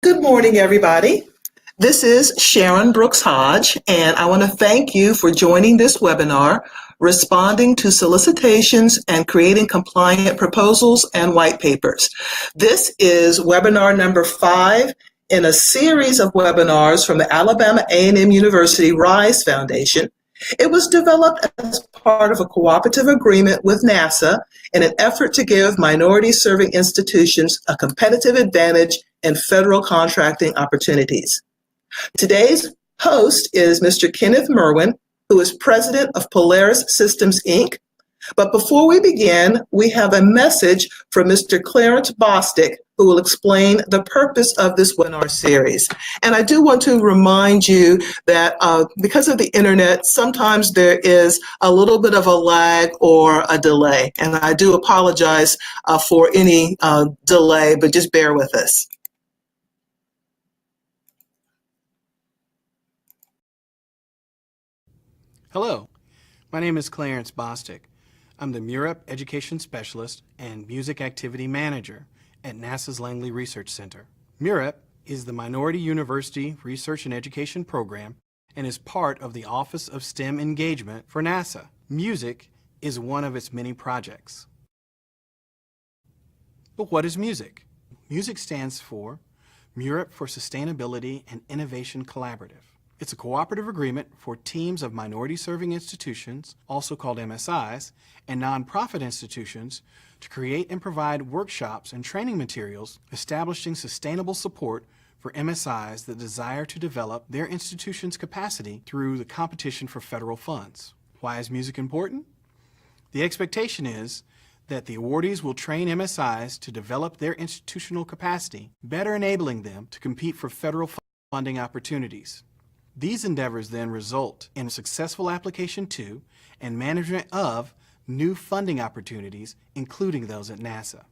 Good morning, everybody. This is Sharon Brooks Hodge, and I want to thank you for joining this webinar, Responding to Solicitations and Creating Compliant Proposals and White Papers. This is webinar number 5 in a series of webinars from the Alabama A&M University RISE Foundation. It was developed as part of a cooperative agreement with NASA in an effort to give minority-serving institutions a competitive advantage in federal contracting opportunities. Today's host is Mr. Kenneth Merwin, who is president of Polaris Systems, Inc. But before we begin, we have a message from Mr. Clarence Bostic, who will explain the purpose of this webinar series. And I do want to remind you that because of the internet, sometimes there is a little bit of a lag or a delay. And I do apologize for any delay, but just bear with us. Hello, my name is Clarence Bostic. I'm the MURIP Education Specialist and Music Activity Manager at NASA's Langley Research Center. MURIP is the Minority University Research and Education Program and is part of the Office of STEM Engagement for NASA. Music is one of its many projects. But what is music? Music stands for MURIP for Sustainability and Innovation Collaborative. It's a cooperative agreement for teams of minority-serving institutions, also called MSIs, and nonprofit institutions to create and provide workshops and training materials establishing sustainable support for MSIs that desire to develop their institution's capacity through the competition for federal funds. Why is music important? The expectation is that the awardees will train MSIs to develop their institutional capacity, better enabling them to compete for federal funding opportunities. These endeavors then result in a successful application to and management of new funding opportunities, including those at NASA.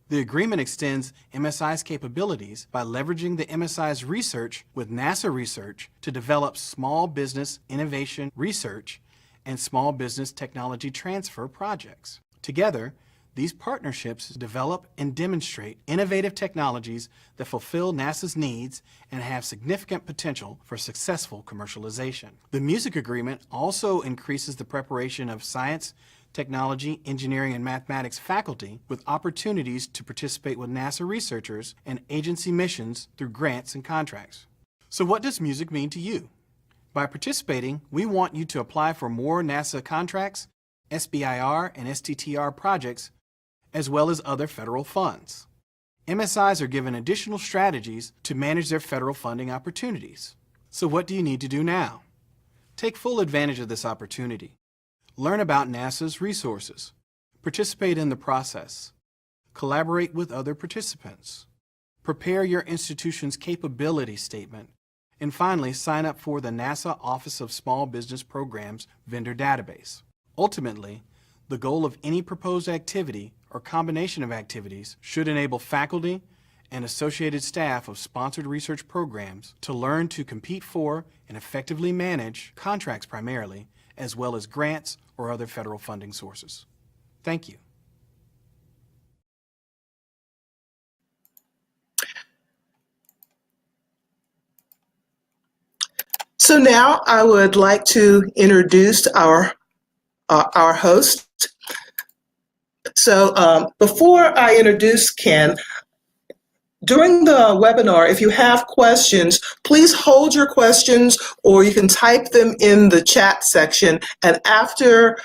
The agreement extends MSI's capabilities by leveraging the MSI's research with NASA research to develop small business innovation research and small business technology transfer projects. Together, these partnerships develop and demonstrate innovative technologies that fulfill NASA's needs and have significant potential for successful commercialization. The music agreement also increases the preparation of science, technology, engineering, and mathematics faculty with opportunities to participate with NASA researchers and agency missions through grants and contracts. So what does music mean to you? By participating, we want you to apply for more NASA contracts, SBIR and STTR projects, as well as other federal funds. MSIs are given additional strategies to manage their federal funding opportunities. So what do you need to do now? Take full advantage of this opportunity. Learn about NASA's resources. Participate in the process. Collaborate with other participants. Prepare your institution's capability statement. And finally, sign up for the NASA Office of Small Business Programs vendor database. Ultimately, the goal of any proposed activity or combination of activities should enable faculty and associated staff of sponsored research programs to learn to compete for and effectively manage contracts primarily, as well as grants or other federal funding sources. Thank you. So now I would like to introduce our host. So before I introduce Ken, during the webinar, if you have questions, please hold your questions or you can type them in the chat section. And after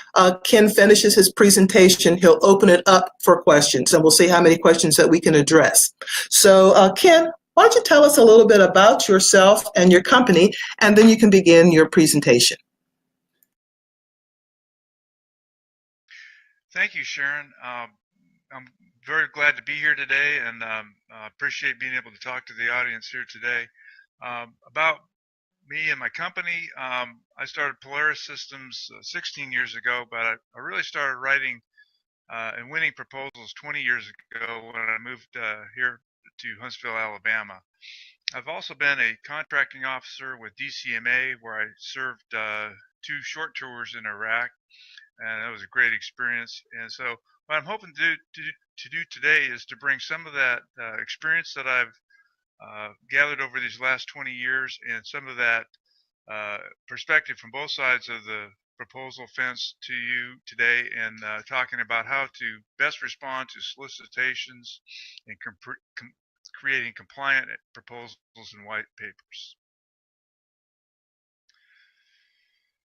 Ken finishes his presentation, he'll open it up for questions and we'll see how many questions that we can address. So Ken, why don't you tell us a little bit about yourself and your company, and then you can begin your presentation. Thank you, Sharon. I'm very glad to be here today and appreciate being able to talk to the audience here today. About me and my company, I started Polaris Systems 16 years ago, but I really started writing and winning proposals 20 years ago when I moved here to Huntsville, Alabama. I've also been a contracting officer with DCMA, where I served 2 short tours in Iraq, and that was a great experience. And so what I'm hoping to do today is to bring some of that experience that I've gathered over these last 20 years, and some of that perspective from both sides of the proposal fence to you today, and talking about how to best respond to solicitations and creating compliant proposals and white papers.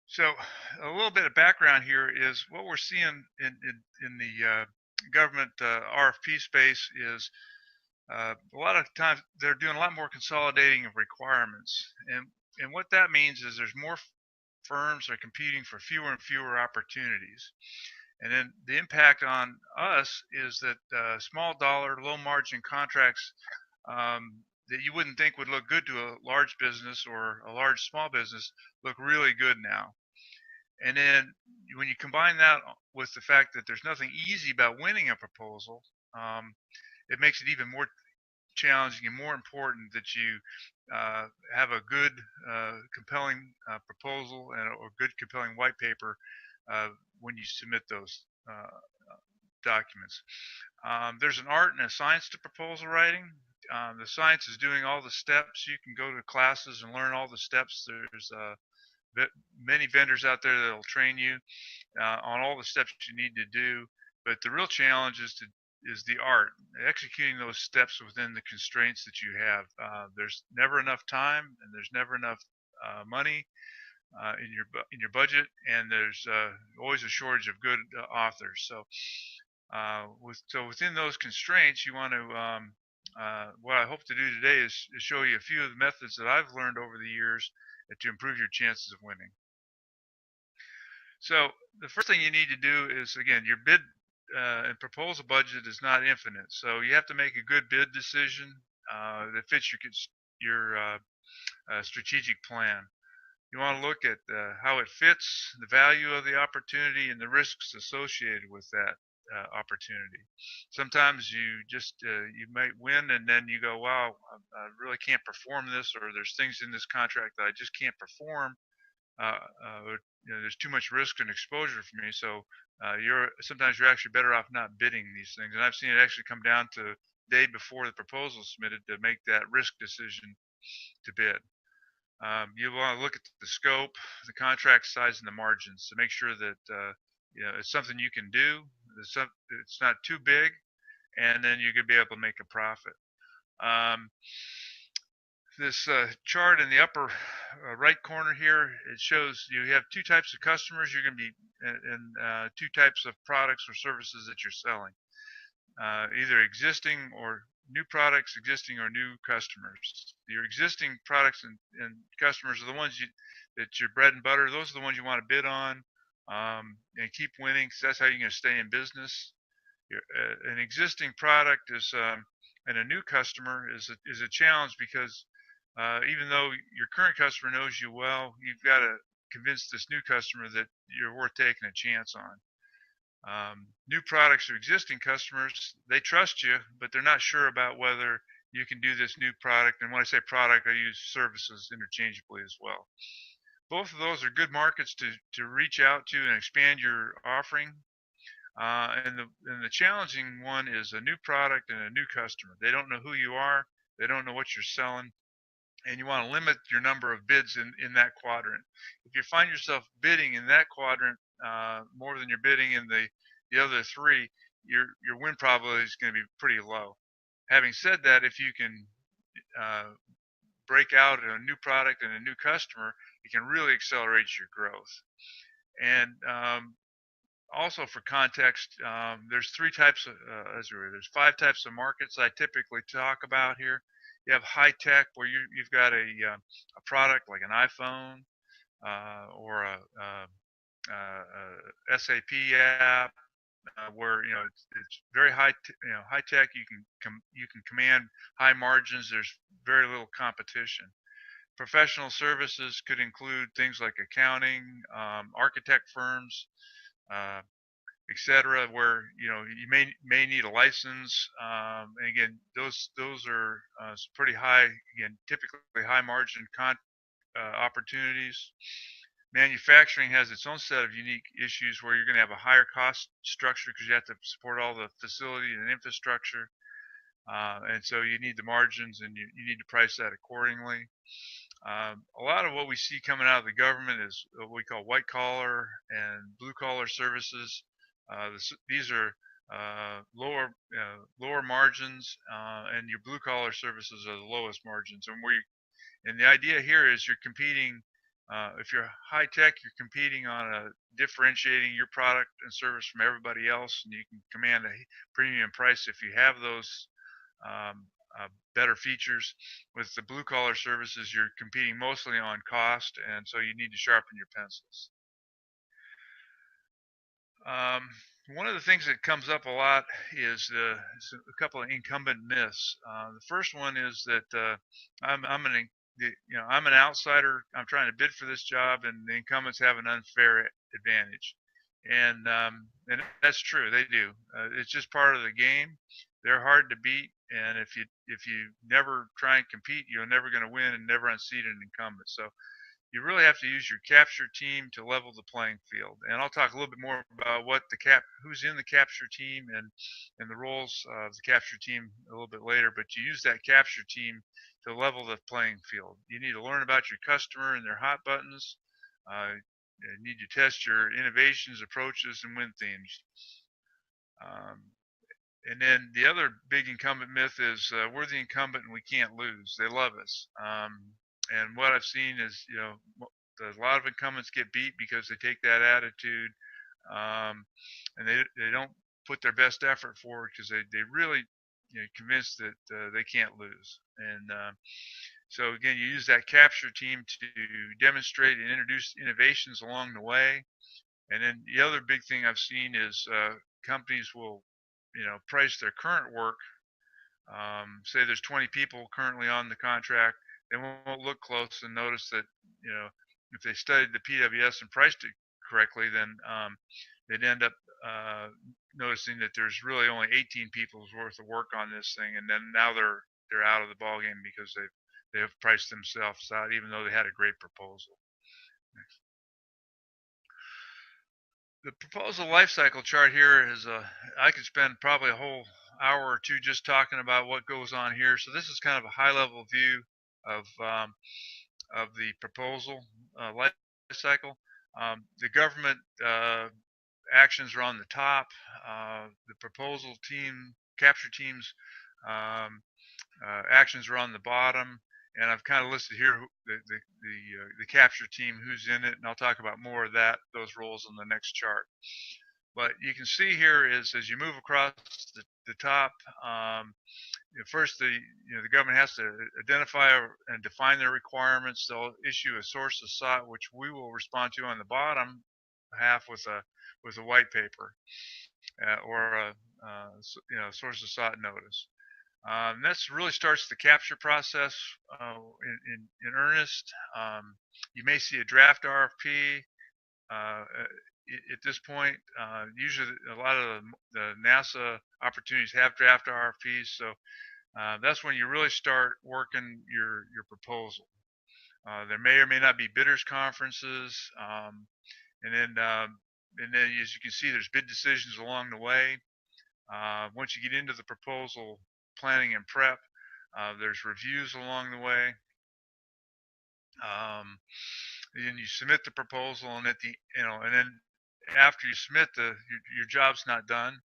So a little bit of background here is what we're seeing in the government RFP space is a lot of times they're doing a lot more consolidating of requirements, and what that means is there's more firms are competing for fewer and fewer opportunities. And then the impact on us is that small dollar, low margin contracts that you wouldn't think would look good to a large business or a large small business look really good now. And then when you combine that with the fact that there's nothing easy about winning a proposal, it makes it even more challenging and more important that you have a good, compelling proposal or good, compelling white paper when you submit those documents. There's an art and a science to proposal writing. The science is doing all the steps. You can go to classes and learn all the steps. There's many vendors out there that will train you on all the steps you need to do. But the real challenge is the art, executing those steps within the constraints that you have. There's never enough time, and there's never enough money in your budget, and there's always a shortage of good authors. So within those constraints, you want to what I hope to do today is show you a few of the methods that I've learned over the years to improve your chances of winning. So the first thing you need to do is, again, your bid and proposal budget is not infinite. So you have to make a good bid decision that fits your strategic plan. You want to look at how it fits, the value of the opportunity, and the risks associated with that opportunity. Sometimes you just you might win, and then you go, wow, I really can't perform this, or there's things in this contract that I just can't perform. There's too much risk and exposure for me, so sometimes you're actually better off not bidding these things. And I've seen it actually come down to the day before the proposal is submitted to make that risk decision to bid. You want to look at the scope, the contract size, and the margins to make sure that it's something you can do. It's not too big, and then you could be able to make a profit. This chart in the upper right corner here, it shows you have two types of customers. You're going to be in two types of products or services that you're selling, either existing or new products, existing or new customers. Your existing products and customers are the ones that's your bread and butter. Those are the ones you want to bid on and keep winning, because that's how you're going to stay in business. An existing product is and a new customer is a challenge, because even though your current customer knows you well, you've got to convince this new customer that you're worth taking a chance on. New products or existing customers, they trust you, but they're not sure about whether you can do this new product. And when I say product, I use services interchangeably as well. Both of those are good markets to reach out to and expand your offering. And the challenging one is a new product and a new customer. They don't know who you are. They don't know what you're selling. And you want to limit your number of bids in that quadrant. If you find yourself bidding in that quadrant more than you're bidding in the other three, your win probability is going to be pretty low. Having said that, if you can break out a new product and a new customer, it can really accelerate your growth. And also for context, there's three types of, there's 5 types of markets I typically talk about here. You have high tech, where you've got a product like an iPhone or a SAP app, where it's very high tech. You can command high margins. There's very little competition. Professional services could include things like accounting, architect firms, etc., where you may need a license. And again, those are pretty high, again, typically high margin opportunities. Manufacturing has its own set of unique issues, where you're going to have a higher cost structure because you have to support all the facility and infrastructure. And so you need the margins, and you need to price that accordingly. A lot of what we see coming out of the government is what we call white collar and blue collar services. These are lower margins, and your blue collar services are the lowest margins. And the idea here is you're competing. If you're high tech, you're competing on differentiating your product and service from everybody else, and you can command a premium price if you have those um, better features. With the blue collar services, you're competing mostly on cost, and so you need to sharpen your pencils. Um, One of the things that comes up a lot is a couple of incumbent myths. The first one is that I'm an outsider. I'm trying to bid for this job, and the incumbents have an unfair advantage. And that's true. They do. It's just part of the game. They're hard to beat, and if you never try and compete, you're never going to win and never unseat an incumbent. So you really have to use your capture team to level the playing field. And I'll talk a little bit more about who's in the capture team and the roles of the capture team a little bit later. But you use that capture team to level the playing field. You need to learn about your customer and their hot buttons. You need to test your innovations, approaches, and win themes. Um, and then the other big incumbent myth is we're the incumbent and we can't lose. They love us. And what I've seen is, a lot of incumbents get beat because they take that attitude, and they don't put their best effort forward because they really convinced that they can't lose. And so again, you use that capture team to demonstrate and introduce innovations along the way. And then the other big thing I've seen is companies will price their current work. Say there's 20 people currently on the contract, they won't look close and notice that if they studied the PWS and priced it correctly, then they'd end up noticing that there's really only 18 people's worth of work on this thing, and then now they're out of the ballgame because they have priced themselves out, even though they had a great proposal. Next. The proposal lifecycle chart here is I could spend probably a whole hour or two just talking about what goes on here. So this is kind of a high-level view of the proposal life cycle. The government actions are on the top. The proposal team, capture teams, actions are on the bottom. And I've kind of listed here the capture team, who's in it, and I'll talk about more of those roles on the next chart. But you can see here is as you move across the top, first the government has to identify and define their requirements. They'll issue a source of sought, which we will respond to on the bottom half with a white paper or a source of sought notice. That really starts the capture process in earnest. You may see a draft RFP at this point. Usually a lot of the NASA opportunities have draft RFPs, so that's when you really start working your proposal. There may or may not be bidders conferences, and then as you can see, there's bid decisions along the way. Once you get into the proposal planning and prep, there's reviews along the way. Then you submit the proposal, and and then after you submit your job's not done.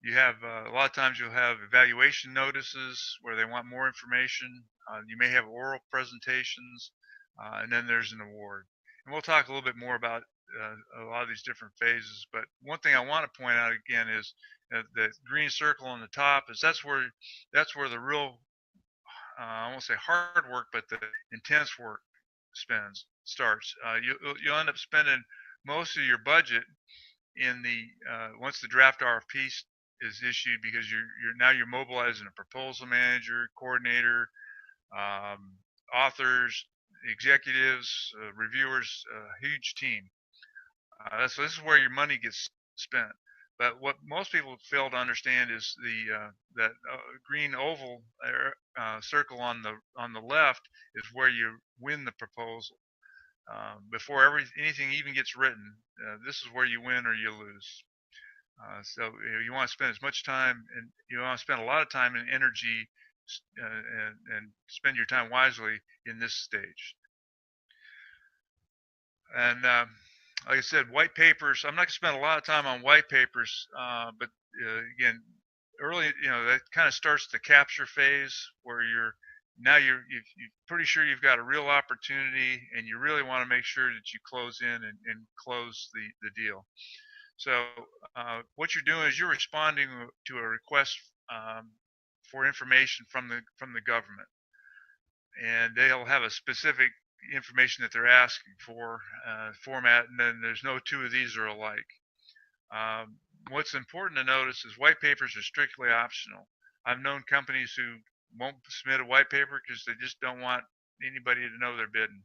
You have a lot of times you'll have evaluation notices where they want more information. You may have oral presentations, and then there's an award. And we'll talk a little bit more about a lot of these different phases. But one thing I want to point out again is the green circle on the top is that's where the real I won't say hard work, but the intense work starts. You'll end up spending most of your budget in once the draft RFP is issued, because you're mobilizing a proposal manager, coordinator, authors, executives, reviewers, a huge team. So this is where your money gets spent. But what most people fail to understand is that green oval circle on the left is where you win the proposal. Before anything even gets written, this is where you win or you lose. So you want to spend as much time, and you want to spend a lot of time and energy, and spend your time wisely in this stage. And like I said, white papers. I'm not going to spend a lot of time on white papers, but again, early, that kind of starts the capture phase where you're pretty sure you've got a real opportunity, and you really want to make sure that you close in and close the deal. So what you're doing is you're responding to a request for information from the government, and they'll have a specific information that they're asking for format, and then there's no two of these are alike. What's important to notice is white papers are strictly optional. I've known companies who won't submit a white paper because they just don't want anybody to know they're bidding.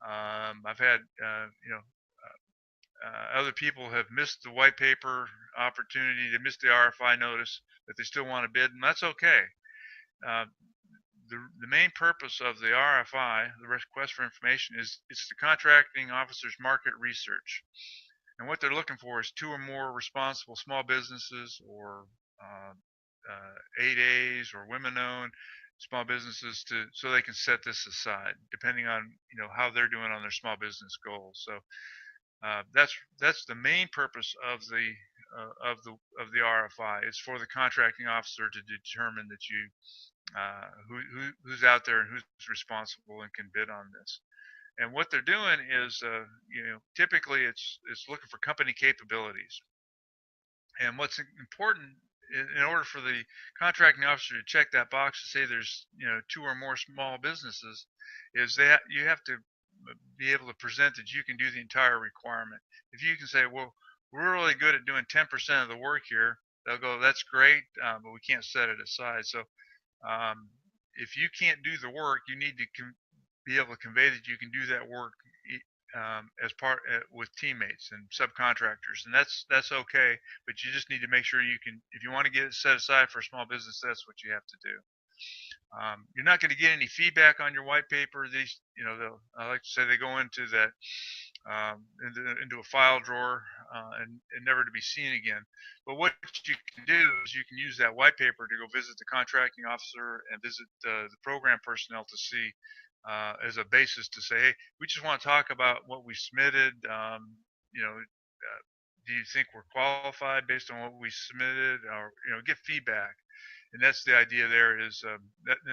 I've had other people have missed the white paper opportunity, they missed the RFI notice, but they still want to bid, and that's okay. The main purpose of the RFI, the request for information, is it's the contracting officer's market research. And what they're looking for is 2 or more responsible small businesses, or 8As, or women-owned small businesses, so they can set this aside, depending on how they're doing on their small business goals. So that's the main purpose of the RFI. It's for the contracting officer to determine that who's out there and who's responsible and can bid on this. And what they're doing is, typically it's looking for company capabilities. And what's important in order for the contracting officer to check that box to say there's 2 or more small businesses, is that you have to be able to present that you can do the entire requirement. If you can say, well, we're really good at doing 10% of the work here, they'll go, that's great, but we can't set it aside. So if you can't do the work, you need to be able to convey that you can do that work as part with teammates and subcontractors, and that's okay. But you just need to make sure you can, if you want to get it set aside for a small business, that's what you have to do. You're not going to get any feedback on your white paper. These, I like to say, they go into that into a file drawer and never to be seen again. But what you can do is you can use that white paper to go visit the contracting officer and visit the program personnel to see as a basis to say, hey, we just want to talk about what we submitted. Do you think we're qualified based on what we submitted, or get feedback? And that's the idea there, is and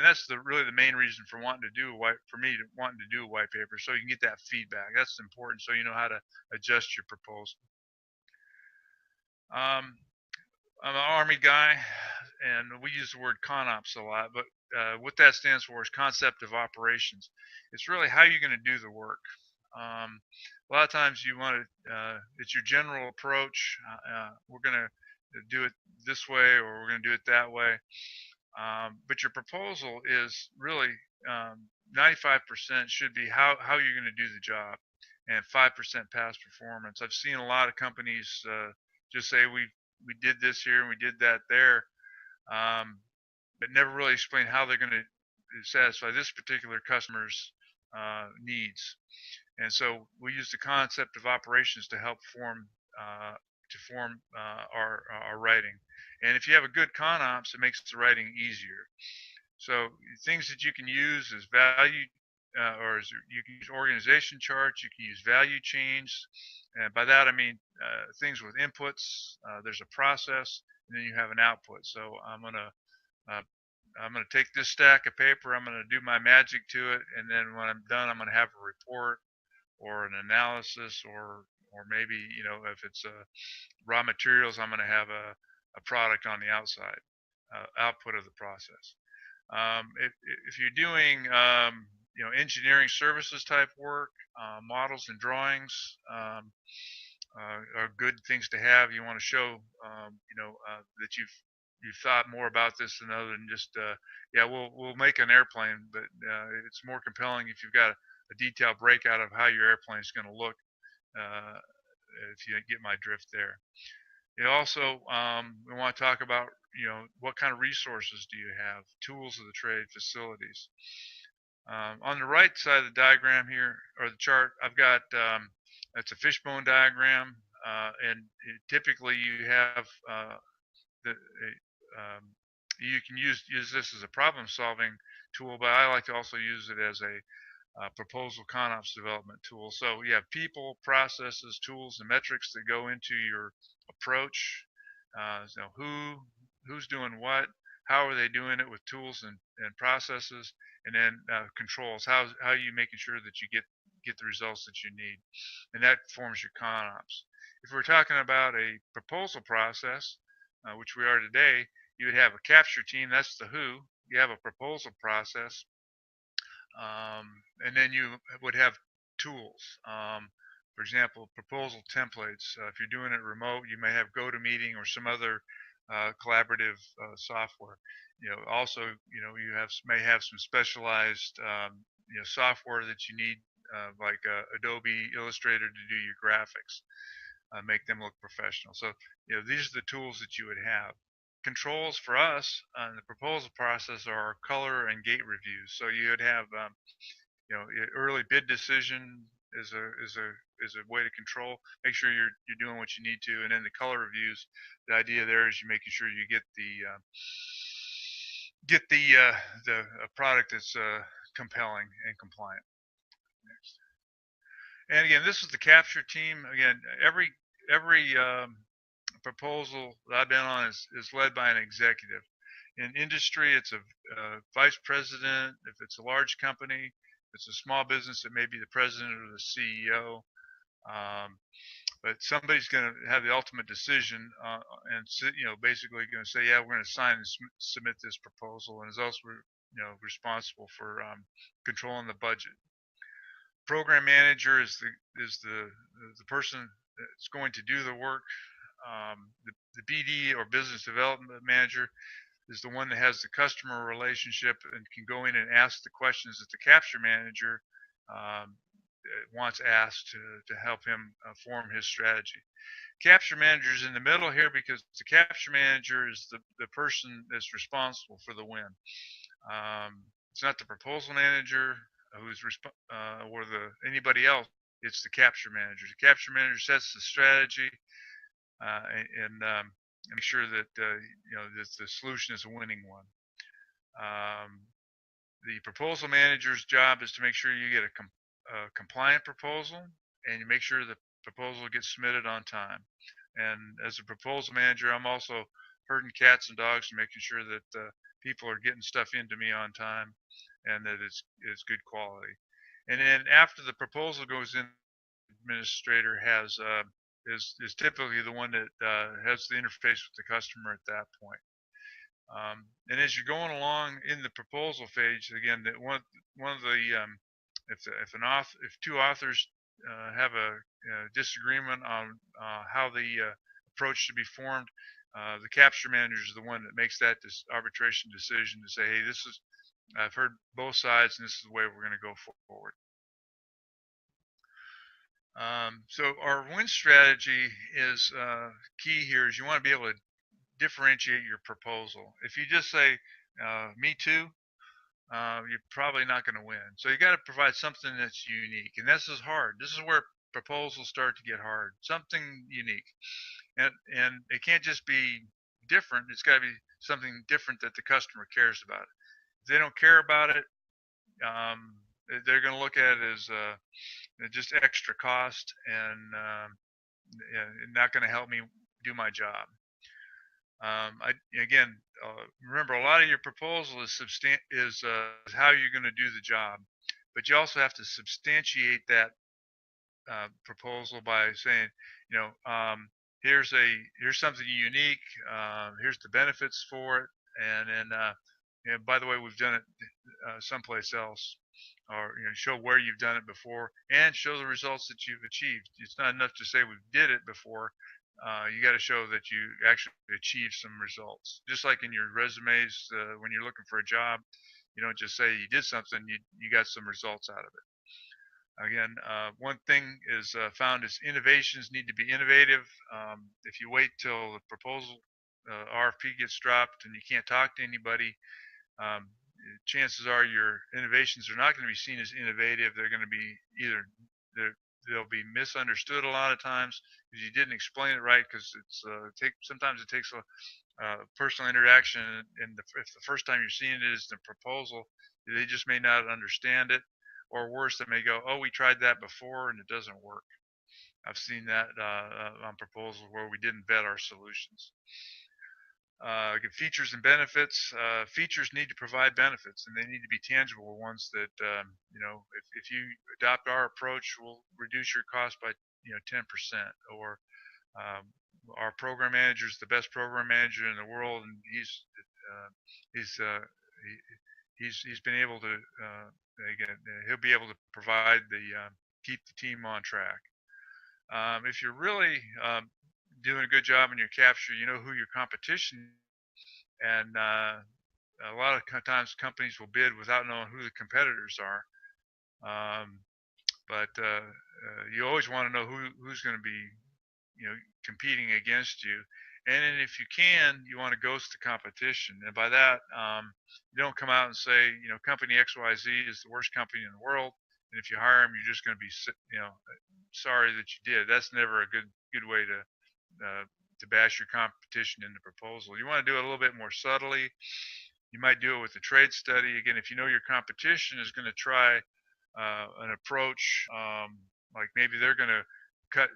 that's really the main reason for wanting to do wanting to do a white paper, so you can get that feedback. That's important, so you know how to adjust your proposal. I'm an Army guy, and we use the word ConOps a lot, but what that stands for is concept of operations. It's really how you're going to do the work. A lot of times you want to, it's your general approach. We're going to do it this way, or we're going to do it that way. But your proposal is really 95% should be how you're going to do the job, and 5% past performance. I've seen a lot of companies just say we did this here and we did that there, but never really explain how they're going to satisfy this particular customer's needs. And so we use the concept of operations to help form our writing. And if you have a good ConOps, it makes the writing easier. So things that you can use is value, you can use organization charts, you can use value chains. And by that I mean things with inputs. There's a process, and then you have an output. So I'm gonna take this stack of paper, I'm gonna do my magic to it, and then when I'm done, I'm gonna have a report or an analysis, or maybe if it's raw materials, I'm gonna have a product on the outside, output of the process. If you're doing engineering services type work, models and drawings are good things to have. You want to show that you've thought more about this than other than just yeah, we'll make an airplane, but it's more compelling if you've got a detailed breakout of how your airplane is going to look, if you get my drift there. Also, we want to talk about what kind of resources do you have, tools of the trade, facilities. On the right side of the diagram here, or the chart, I've got it's a fishbone diagram. and typically you have the you can use this as a problem solving tool, but I like to also use it as a proposal ConOps development tool. So you have people, processes, tools, and metrics that go into your approach. So who's doing what, how are they doing it with tools and processes, and then controls. How are you making sure that you get the results that you need, and that forms your ConOps. If we're talking about a proposal process, which we are today, you would have a capture team. That's the who. You have a proposal process, and then you would have tools. For example, proposal templates. If you're doing it remote, you may have GoToMeeting or some other collaborative software. Also, may have some specialized software that you need, like Adobe Illustrator to do your graphics, make them look professional. So, these are the tools that you would have. Controls for us in the proposal process are color and gate reviews. So you would have, early bid decision is a way to control. Make sure you're doing what you need to, and then the color reviews. The idea there is you're making sure you get the product that's compelling and compliant. Next. And again, this is the capture team. Again, every proposal that I've been on is led by an executive. In industry, it's a vice president. If it's a large company, if it's a small business, it may be the president or the CEO. But somebody's going to have the ultimate decision, and basically going to say, yeah, we're going to sign and submit this proposal, and is also responsible for controlling the budget. Program manager is the person that's going to do the work. The BD or business development manager is the one that has the customer relationship and can go in and ask the questions that the capture manager wants asked to help him form his strategy. Capture manager is in the middle here because the capture manager is the person that's responsible for the win. It's not the proposal manager who's or anybody else. It's the capture manager. The capture manager sets the strategy and make sure that that the solution is a winning one. The proposal manager's job is to make sure you get a compliant proposal, and you make sure the proposal gets submitted on time. And as a proposal manager, I'm also herding cats and dogs and making sure that people are getting stuff into me on time and that it's good quality. And then after the proposal goes in, the administrator is typically the one that has the interface with the customer at that point. And as you're going along in the proposal phase, again, that one of the if two authors have a disagreement on how the approach should be formed, the capture manager is the one that makes that arbitration decision to say, hey, I've heard both sides, and this is the way we're going to go forward. So our win strategy is key here. Is you want to be able to differentiate your proposal. If you just say, me too, you're probably not going to win. So you got to provide something that's unique, and this is hard. This is where proposals start to get hard. Something unique, and it can't just be different. It's got to be something different that the customer cares about. If they don't care about it, they're going to look at it as just extra cost and not going to help me do my job. Remember, a lot of your proposal is how you're going to do the job, but you also have to substantiate that proposal by saying, here's something unique. Here's the benefits for it, and then by the way, we've done it someplace else, or show where you've done it before and show the results that you've achieved. It's not enough to say we did it before. You got to show that you actually achieved some results. Just like in your resumes, when you're looking for a job, you don't just say you did something, you got some results out of it. Again, one thing is found is innovations need to be innovative. If you wait till the proposal RFP gets dropped and you can't talk to anybody, chances are your innovations are not going to be seen as innovative. They're going to be either they'll be misunderstood a lot of times because you didn't explain it right. Because sometimes it takes a personal interaction, and if the first time you're seeing it is the proposal, they just may not understand it, or worse, they may go, "Oh, we tried that before and it doesn't work." I've seen that on proposals where we didn't vet our solutions. Features and benefits. Features need to provide benefits, and they need to be tangible ones that if you adopt our approach, we'll reduce your cost by 10%. Or our program manager is the best program manager in the world, and he's been able to again he'll be able to provide keep the team on track. If you're really doing a good job in your capture, you know who your competition is, and a lot of times companies will bid without knowing who the competitors are. But you always want to know who's going to be competing against you. And then if you can, you want to ghost the competition. And by that, you don't come out and say, company XYZ is the worst company in the world, and if you hire them, you're just going to be sorry that you did. That's never a good way to bash your competition in the proposal. You want to do it a little bit more subtly. You might do it with a trade study. Again, if you know your competition is going to try an approach, like maybe they're going to cut,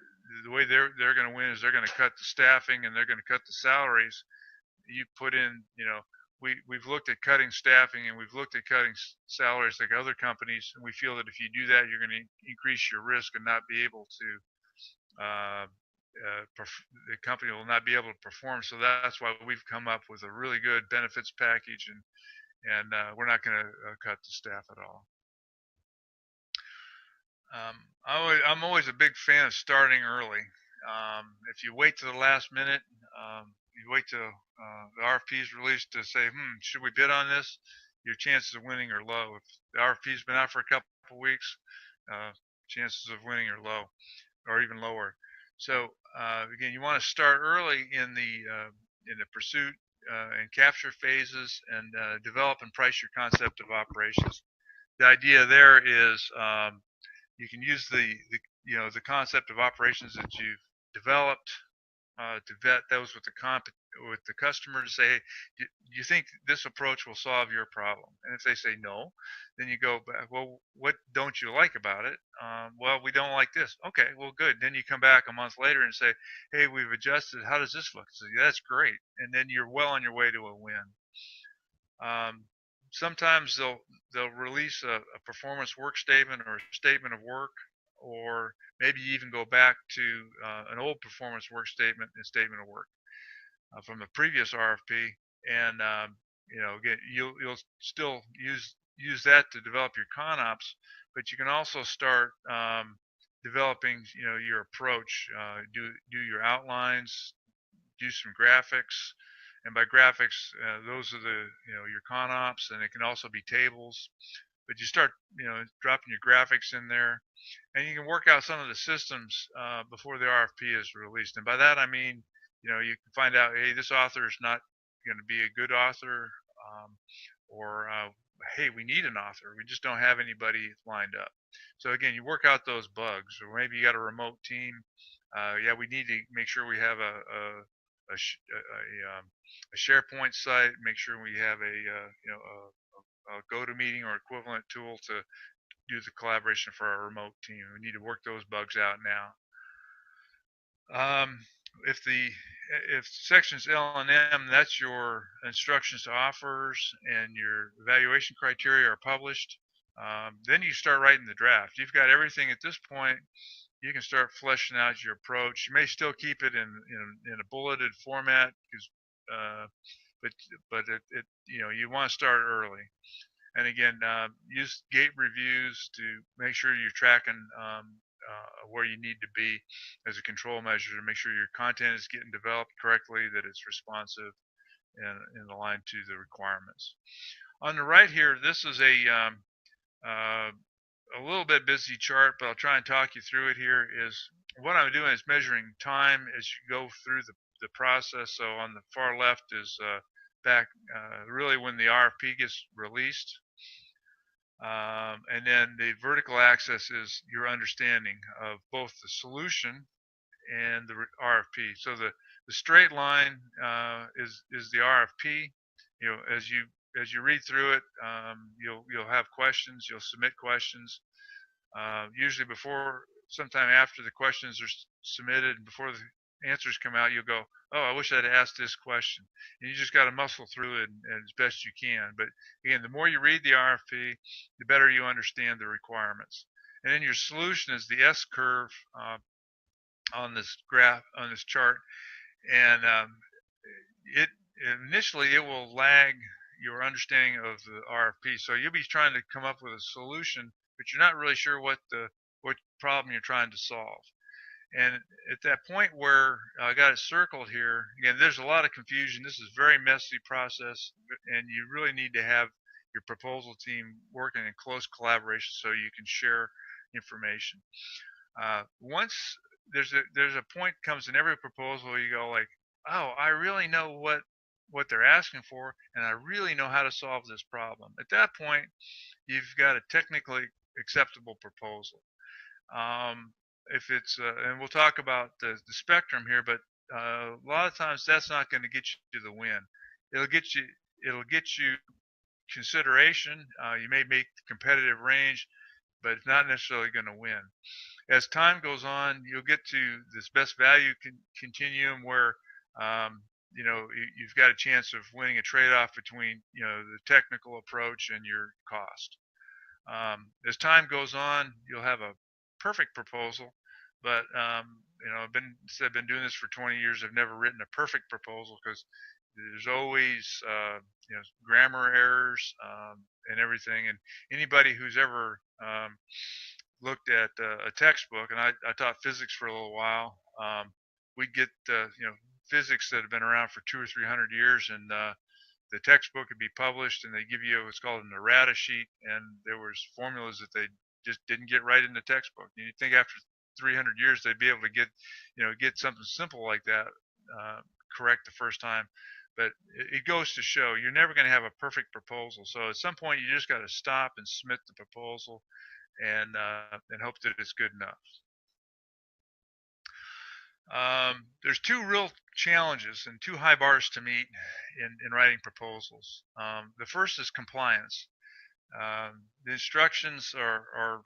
the way they're going to win is they're going to cut the staffing and they're going to cut the salaries. You put in, we've looked at cutting staffing and we've looked at cutting salaries like other companies, and we feel that if you do that, you're going to increase your risk and not be able to the company will not be able to perform. So that's why we've come up with a really good benefits package, and we're not going to cut the staff at all. I'm always a big fan of starting early. If you wait to the last minute, you wait till the RFP is released to say, should we bid on this? Your chances of winning are low. If the RFP's been out for a couple of weeks, chances of winning are low, or even lower. So again, you want to start early in the pursuit and capture phases, and develop and price your concept of operations. The idea there is you can use the concept of operations that you've developed to vet those with the customer, to say, hey, do you think this approach will solve your problem? And if they say no, then you go back, well, what don't you like about it? Well, we don't like this. Okay, well, good. Then you come back a month later and say, hey, we've adjusted. How does this look? So that's great. And then you're well on your way to a win. Sometimes they'll release a performance work statement or a statement of work, or maybe you even go back to an old performance work statement and statement of work from the previous RFP, and again, you'll still use that to develop your ConOps, but you can also start developing your approach. Do your outlines, do some graphics. And by graphics, those are your ConOps, and it can also be tables. But you start, dropping your graphics in there, and you can work out some of the systems before the RFP is released. And by that I mean, you can find out, hey, this author is not going to be a good author, or hey, we need an author. We just don't have anybody lined up. So again, you work out those bugs, or maybe you got a remote team. Yeah, we need to make sure we have a SharePoint site, make sure we have a GoToMeeting or equivalent tool to do the collaboration for our remote team. We need to work those bugs out now. If sections L and M, that's your instructions to offers, and your evaluation criteria are published, then you start writing the draft. You've got everything at this point. You can start fleshing out your approach. You may still keep it in a bulleted format, but you want to start early. And again, use gate reviews to make sure you're tracking where you need to be as a control measure, to make sure your content is getting developed correctly, that it's responsive and aligned to the requirements. On the right here, this is a little bit busy chart, but I'll try and talk you through it here. Is what I'm doing is measuring time as you go through the process. So on the far left is back really when the RFP gets released. And then the vertical axis is your understanding of both the solution and the RFP. So the straight line is the RFP. You know, as you read through it, you'll have questions. You'll submit questions. Usually before, sometime after the questions are submitted and before the answers come out, you'll go, oh, I wish I'd asked this question. And you just got to muscle through it as best you can. But again, the more you read the RFP, the better you understand the requirements. And then your solution is the S curve on this graph, on this chart. And it initially it will lag your understanding of the RFP. So you'll be trying to come up with a solution, but you're not really sure what problem you're trying to solve. And at that point where I got it circled here, again, there's a lot of confusion. This is a very messy process, and you really need to have your proposal team working in close collaboration so you can share information. Once there's a point comes in every proposal, you go like, oh, I really know what they're asking for, and I really know how to solve this problem. At that point, you've got a technically acceptable proposal. If it's and we'll talk about the spectrum here, but a lot of times that's not going to get you the win. It'll get you consideration. You may make the competitive range, but it's not necessarily going to win. As time goes on, you'll get to this best value continuum where you know, you've got a chance of winning a trade-off between, you know, the technical approach and your cost. As time goes on, you'll have a perfect proposal, but you know, I've been doing this for 20 years. I've never written a perfect proposal because there's always you know, grammar errors and everything. And anybody who's ever looked at a textbook, and I taught physics for a little while, we'd get you know, physics that have been around for 200 or 300 years, and the textbook would be published, and they give you what's called an errata sheet, and there was formulas that they just didn't get right in the textbook. And you'd think after 300 years they'd be able to get, you know, get something simple like that correct the first time. But it goes to show you're never going to have a perfect proposal. So at some point you just got to stop and submit the proposal and hope that it's good enough. There's two real challenges and two high bars to meet in writing proposals. The first is compliance. The instructions are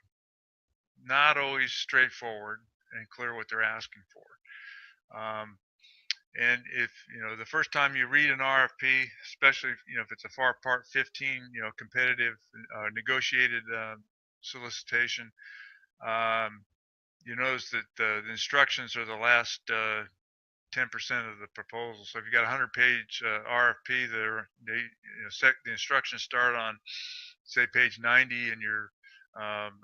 not always straightforward and clear what they're asking for. And if, you know, the first time you read an RFP, especially, you know, if it's a FAR Part 15, you know, competitive negotiated solicitation, you notice that the instructions are the last 10% of the proposal. So if you got a 100-page RFP, the instructions start on, say, page 90, and your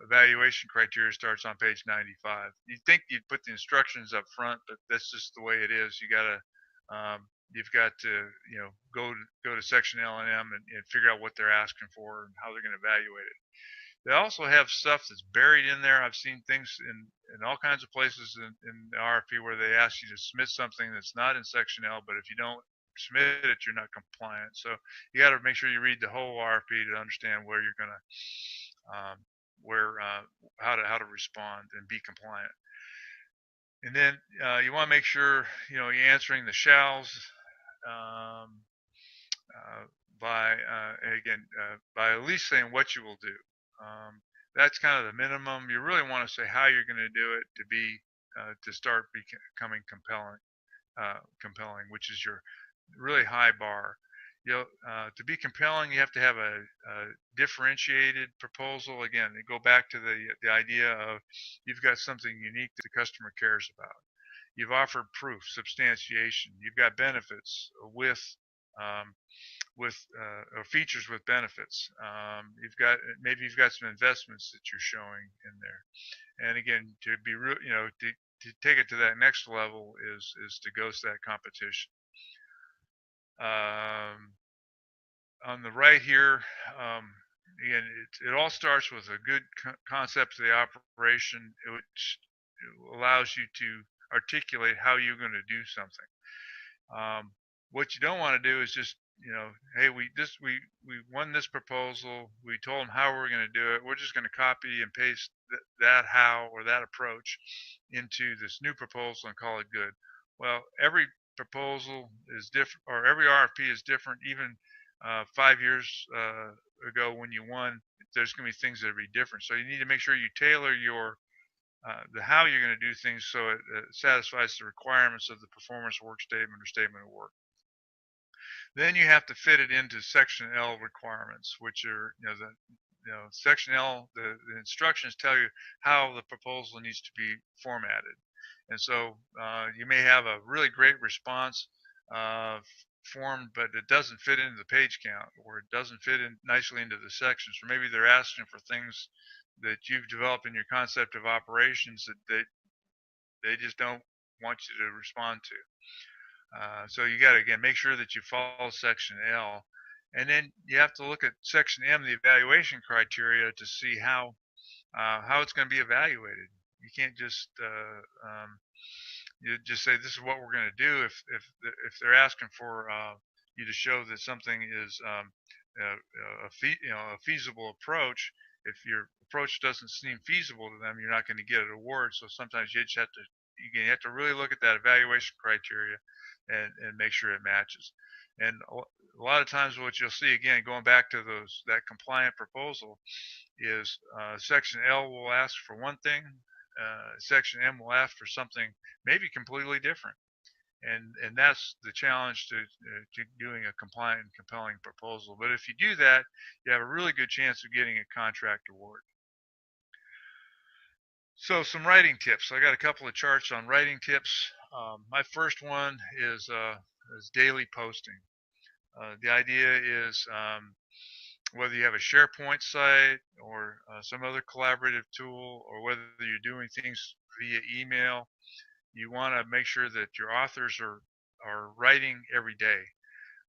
evaluation criteria starts on page 95. You'd think you'd put the instructions up front, but that's just the way it is. You've got to, you know, go to section L&M and figure out what they're asking for and how they're going to evaluate it. They also have stuff that's buried in there. I've seen things in all kinds of places in the RFP where they ask you to submit something that's not in section L, but if you don't submit it, you're not compliant. So you got to make sure you read the whole RFP to understand where you're going to, how to respond and be compliant. And then you want to make sure, you know, you're answering the shalls by at least saying what you will do. That's kind of the minimum. You really want to say how you're going to do it to start becoming compelling, which is your really high bar. You know, to be compelling, you have to have a differentiated proposal. Again, go back to the idea of you've got something unique that the customer cares about. You've offered proof, substantiation. You've got benefits with or features with benefits. Maybe you've got some investments that you're showing in there. And again, to be real, you know, to take it to that next level is to ghost that competition. On the right here, again, it all starts with a good concept of the operation, which allows you to articulate how you're going to do something. What you don't want to do is just you know, hey, we won this proposal. We told them how we're going to do it. We're just going to copy and paste that how or that approach into this new proposal and call it good. Well, every proposal is different, or every RFP is different. Even 5 years ago when you won, there's going to be things that will be different. So you need to make sure you tailor your the how you're going to do things so it satisfies the requirements of the performance work statement or statement of work. Then you have to fit it into Section L requirements, which are, Section L, the instructions tell you how the proposal needs to be formatted. And so you may have a really great response form, but it doesn't fit into the page count, or it doesn't fit in nicely into the sections, or maybe they're asking for things that you've developed in your concept of operations that they just don't want you to respond to. So you got to, again, make sure that you follow Section L. And then you have to look at Section M, the evaluation criteria, to see how it's going to be evaluated. You can't just you just say this is what we're going to do if they're asking for you to show that something is a feasible approach. If your approach doesn't seem feasible to them, you're not going to get an award. So sometimes you just have to really look at that evaluation criteria and make sure it matches. And a lot of times what you'll see, again, going back to that compliant proposal, is Section L will ask for one thing, Section M will ask for something maybe completely different. And that's the challenge to doing a compliant and compelling proposal. But if you do that, you have a really good chance of getting a contract award. So some writing tips. I got a couple of charts on writing tips. My first one is daily posting. The idea is whether you have a SharePoint site or some other collaborative tool, or whether you're doing things via email, you want to make sure that your authors are writing every day.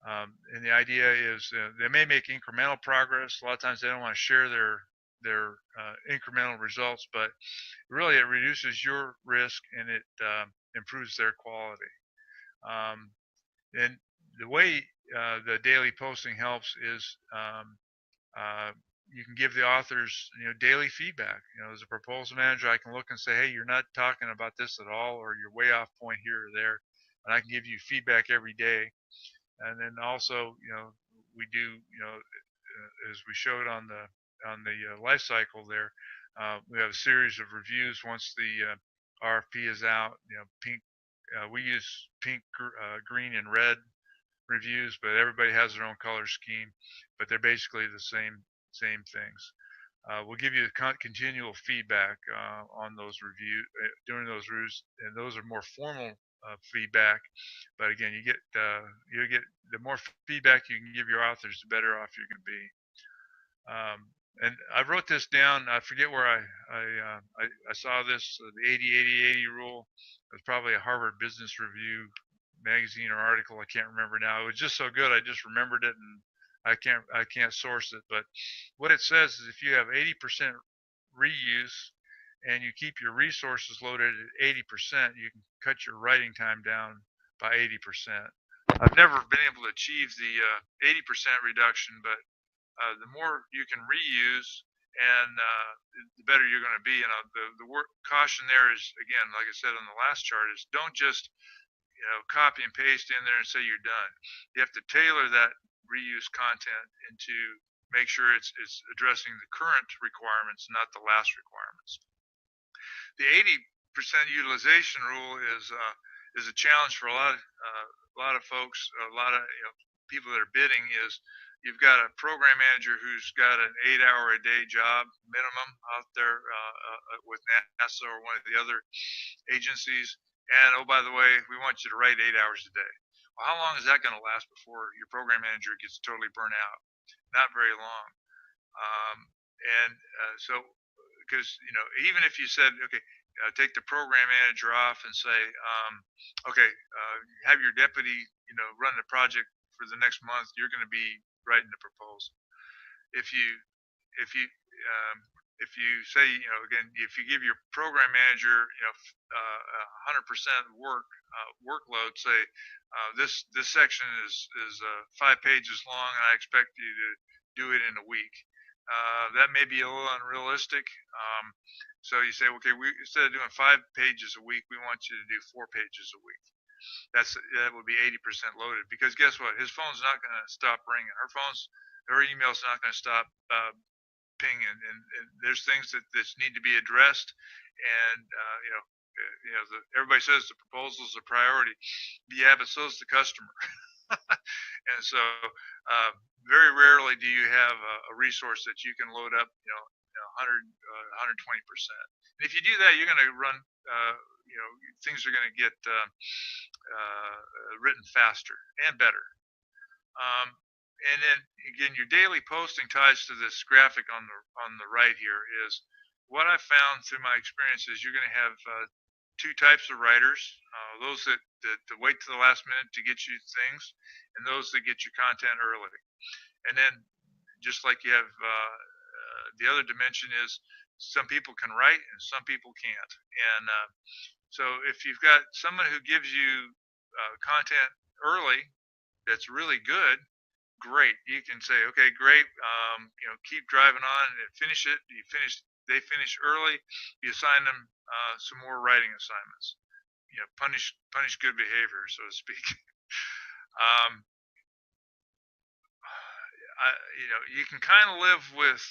And the idea is they may make incremental progress. A lot of times they don't want to share their incremental results, but really it reduces your risk and it improves their quality. And the way the daily posting helps is you can give the authors daily feedback. As a proposal manager, I can look and say, hey, you're not talking about this at all, or you're way off point here or there, and I can give you feedback every day. And then also, we do, as we showed on the Lifecycle there, we have a series of reviews once the RFP is out. Pink, we use pink, green, and red reviews, but everybody has their own color scheme, but they're basically the same things. We'll give you continual feedback on those reviews during those reviews, and those are more formal feedback. But again, you get the more feedback you can give your authors, the better off you're going to be. And I wrote this down. I forget where I saw this. The 80-80-80 rule. It was probably a Harvard Business Review magazine or article. I can't remember now. It was just so good, I just remembered it, and I can't source it. But what it says is if you have 80% reuse and you keep your resources loaded at 80%, you can cut your writing time down by 80%. I've never been able to achieve the 80% reduction, but the more you can reuse, and the better you're going to be. And the caution there is, again, like I said on the last chart, is don't just copy and paste in there and say you're done. You have to tailor that reuse content into make sure it's addressing the current requirements, not the last requirements. The 80% utilization rule is a challenge for a lot of folks, a lot of people that are bidding. Is you've got a program manager who's got an 8-hour-a-day job minimum out there with NASA or one of the other agencies, and oh, by the way, we want you to write 8 hours a day. Well, how long is that going to last before your program manager gets totally burnt out? Not very long. So, because even if you said, okay, take the program manager off and say, okay, have your deputy, run the project for the next month, you're going to be writing the proposal. If you if you say, again, if you give your program manager, 100% workload, say this section is 5 pages long, and I expect you to do it in a week. That may be a little unrealistic. So you say, okay, instead of doing 5 pages a week, we want you to do 4 pages a week. That would be 80% loaded, because guess what? His phone's not going to stop ringing. Her email's not going to stop ping, and there's things that need to be addressed, and everybody says the proposal is a priority. Yeah, but so is the customer. And so very rarely do you have a resource that you can load up 120%. And if you do that, you're going to run things are going to get written faster and better. And then again, your daily posting ties to this graphic on the right here. Is what I found through my experience is you're going to have 2 types of writers: those that wait to the last minute to get you things, and those that get your content early. And then, just like you have the other dimension is some people can write and some people can't. And so if you've got someone who gives you content early that's really good, great. You can say, okay, great. Keep driving on and finish it. They finish early. You assign them some more writing assignments. Punish good behavior, so to speak. You can kind of live with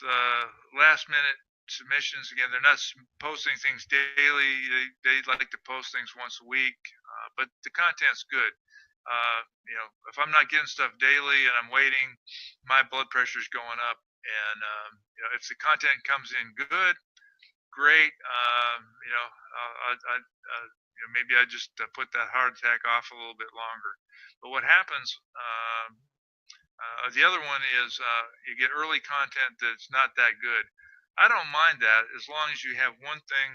last minute submissions. Again, they're not posting things daily. They like to post things once a week, but the content's good. If I'm not getting stuff daily and I'm waiting, my blood pressure is going up. And if the content comes in good, great. Maybe I just put that heart attack off a little bit longer. But what happens? The other one is you get early content that's not that good. I don't mind that as long as you have one thing.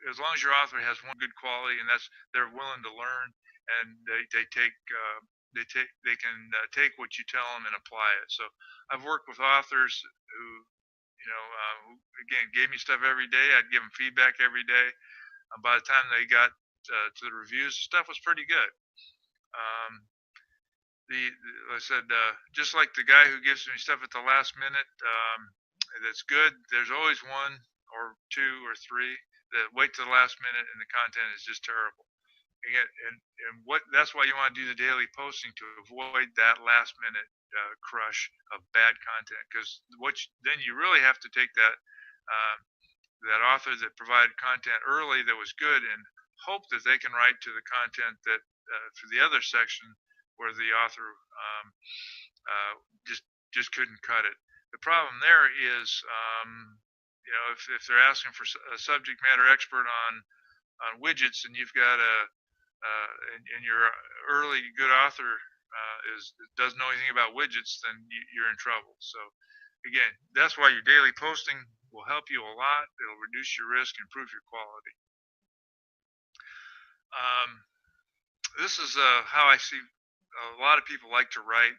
As long as your author has one good quality, and that's they're willing to learn, and they can take what you tell them and apply it. So I've worked with authors who again gave me stuff every day. I'd give them feedback every day. By the time they got to the reviews, stuff was pretty good. I said, just like the guy who gives me stuff at the last minute that's good, there's always 1 or 2 or 3 that wait to the last minute and the content is just terrible. And that's why you want to do the daily posting, to avoid that last minute crush of bad content, because then you really have to take that author that provided content early that was good and hope that they can write to the content that for the other section where the author just couldn't cut it. The problem there is, if they're asking for a subject matter expert on widgets, and you've got and your early good author doesn't know anything about widgets, then you're in trouble. So again, that's why your daily posting will help you a lot. It'll reduce your risk, improve your quality. This is how I see a lot of people like to write.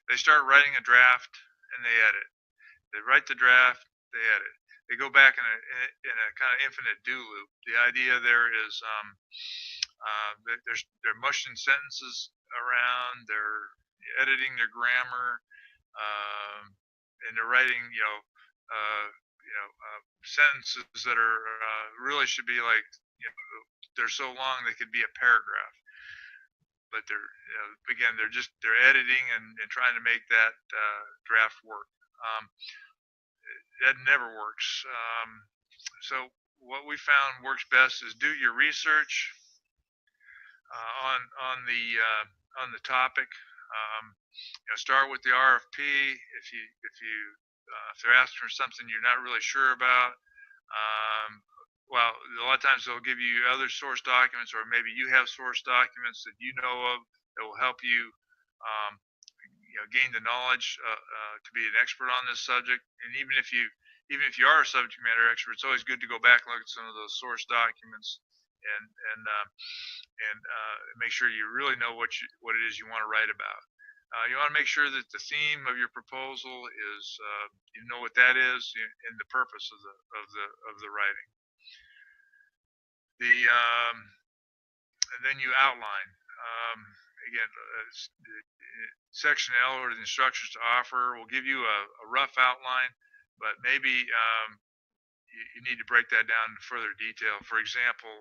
They start writing a draft and they edit. They write the draft, they edit. They go back in a kind of infinite do loop. The idea there is they're mushing sentences around. They're editing their grammar, and they're writing sentences that are really should be like they're so long they could be a paragraph. But they're editing and trying to make that draft work. That never works. So what we found works best is do your research on the topic. Start with the RFP. If they're asking for something you're not really sure about, well, a lot of times they'll give you other source documents, or maybe you have source documents that you know of that will help you, gain the knowledge to be an expert on this subject. And even if you are a subject matter expert, it's always good to go back and look at some of those source documents and make sure you really know what it is you want to write about. You want to make sure that the theme of your proposal is, you know what that is, and the purpose of the writing. And then you outline. Again, section L, or the instructions to offer, will give you a rough outline, but maybe you need to break that down in further detail. For example,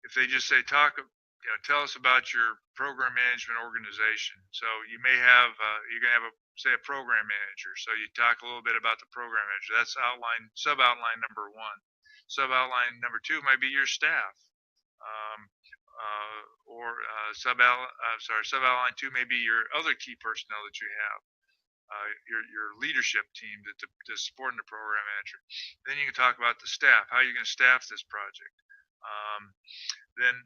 if they just say tell us about your program management organization. So you may have you're going to have say a program manager. So you talk a little bit about the program manager. That's sub outline number one. Sub outline number two might be your staff. Um, sub outline two may be your other key personnel that you have. Your leadership team that's supporting the program manager. Then you can talk about the staff, how you're going to staff this project. Then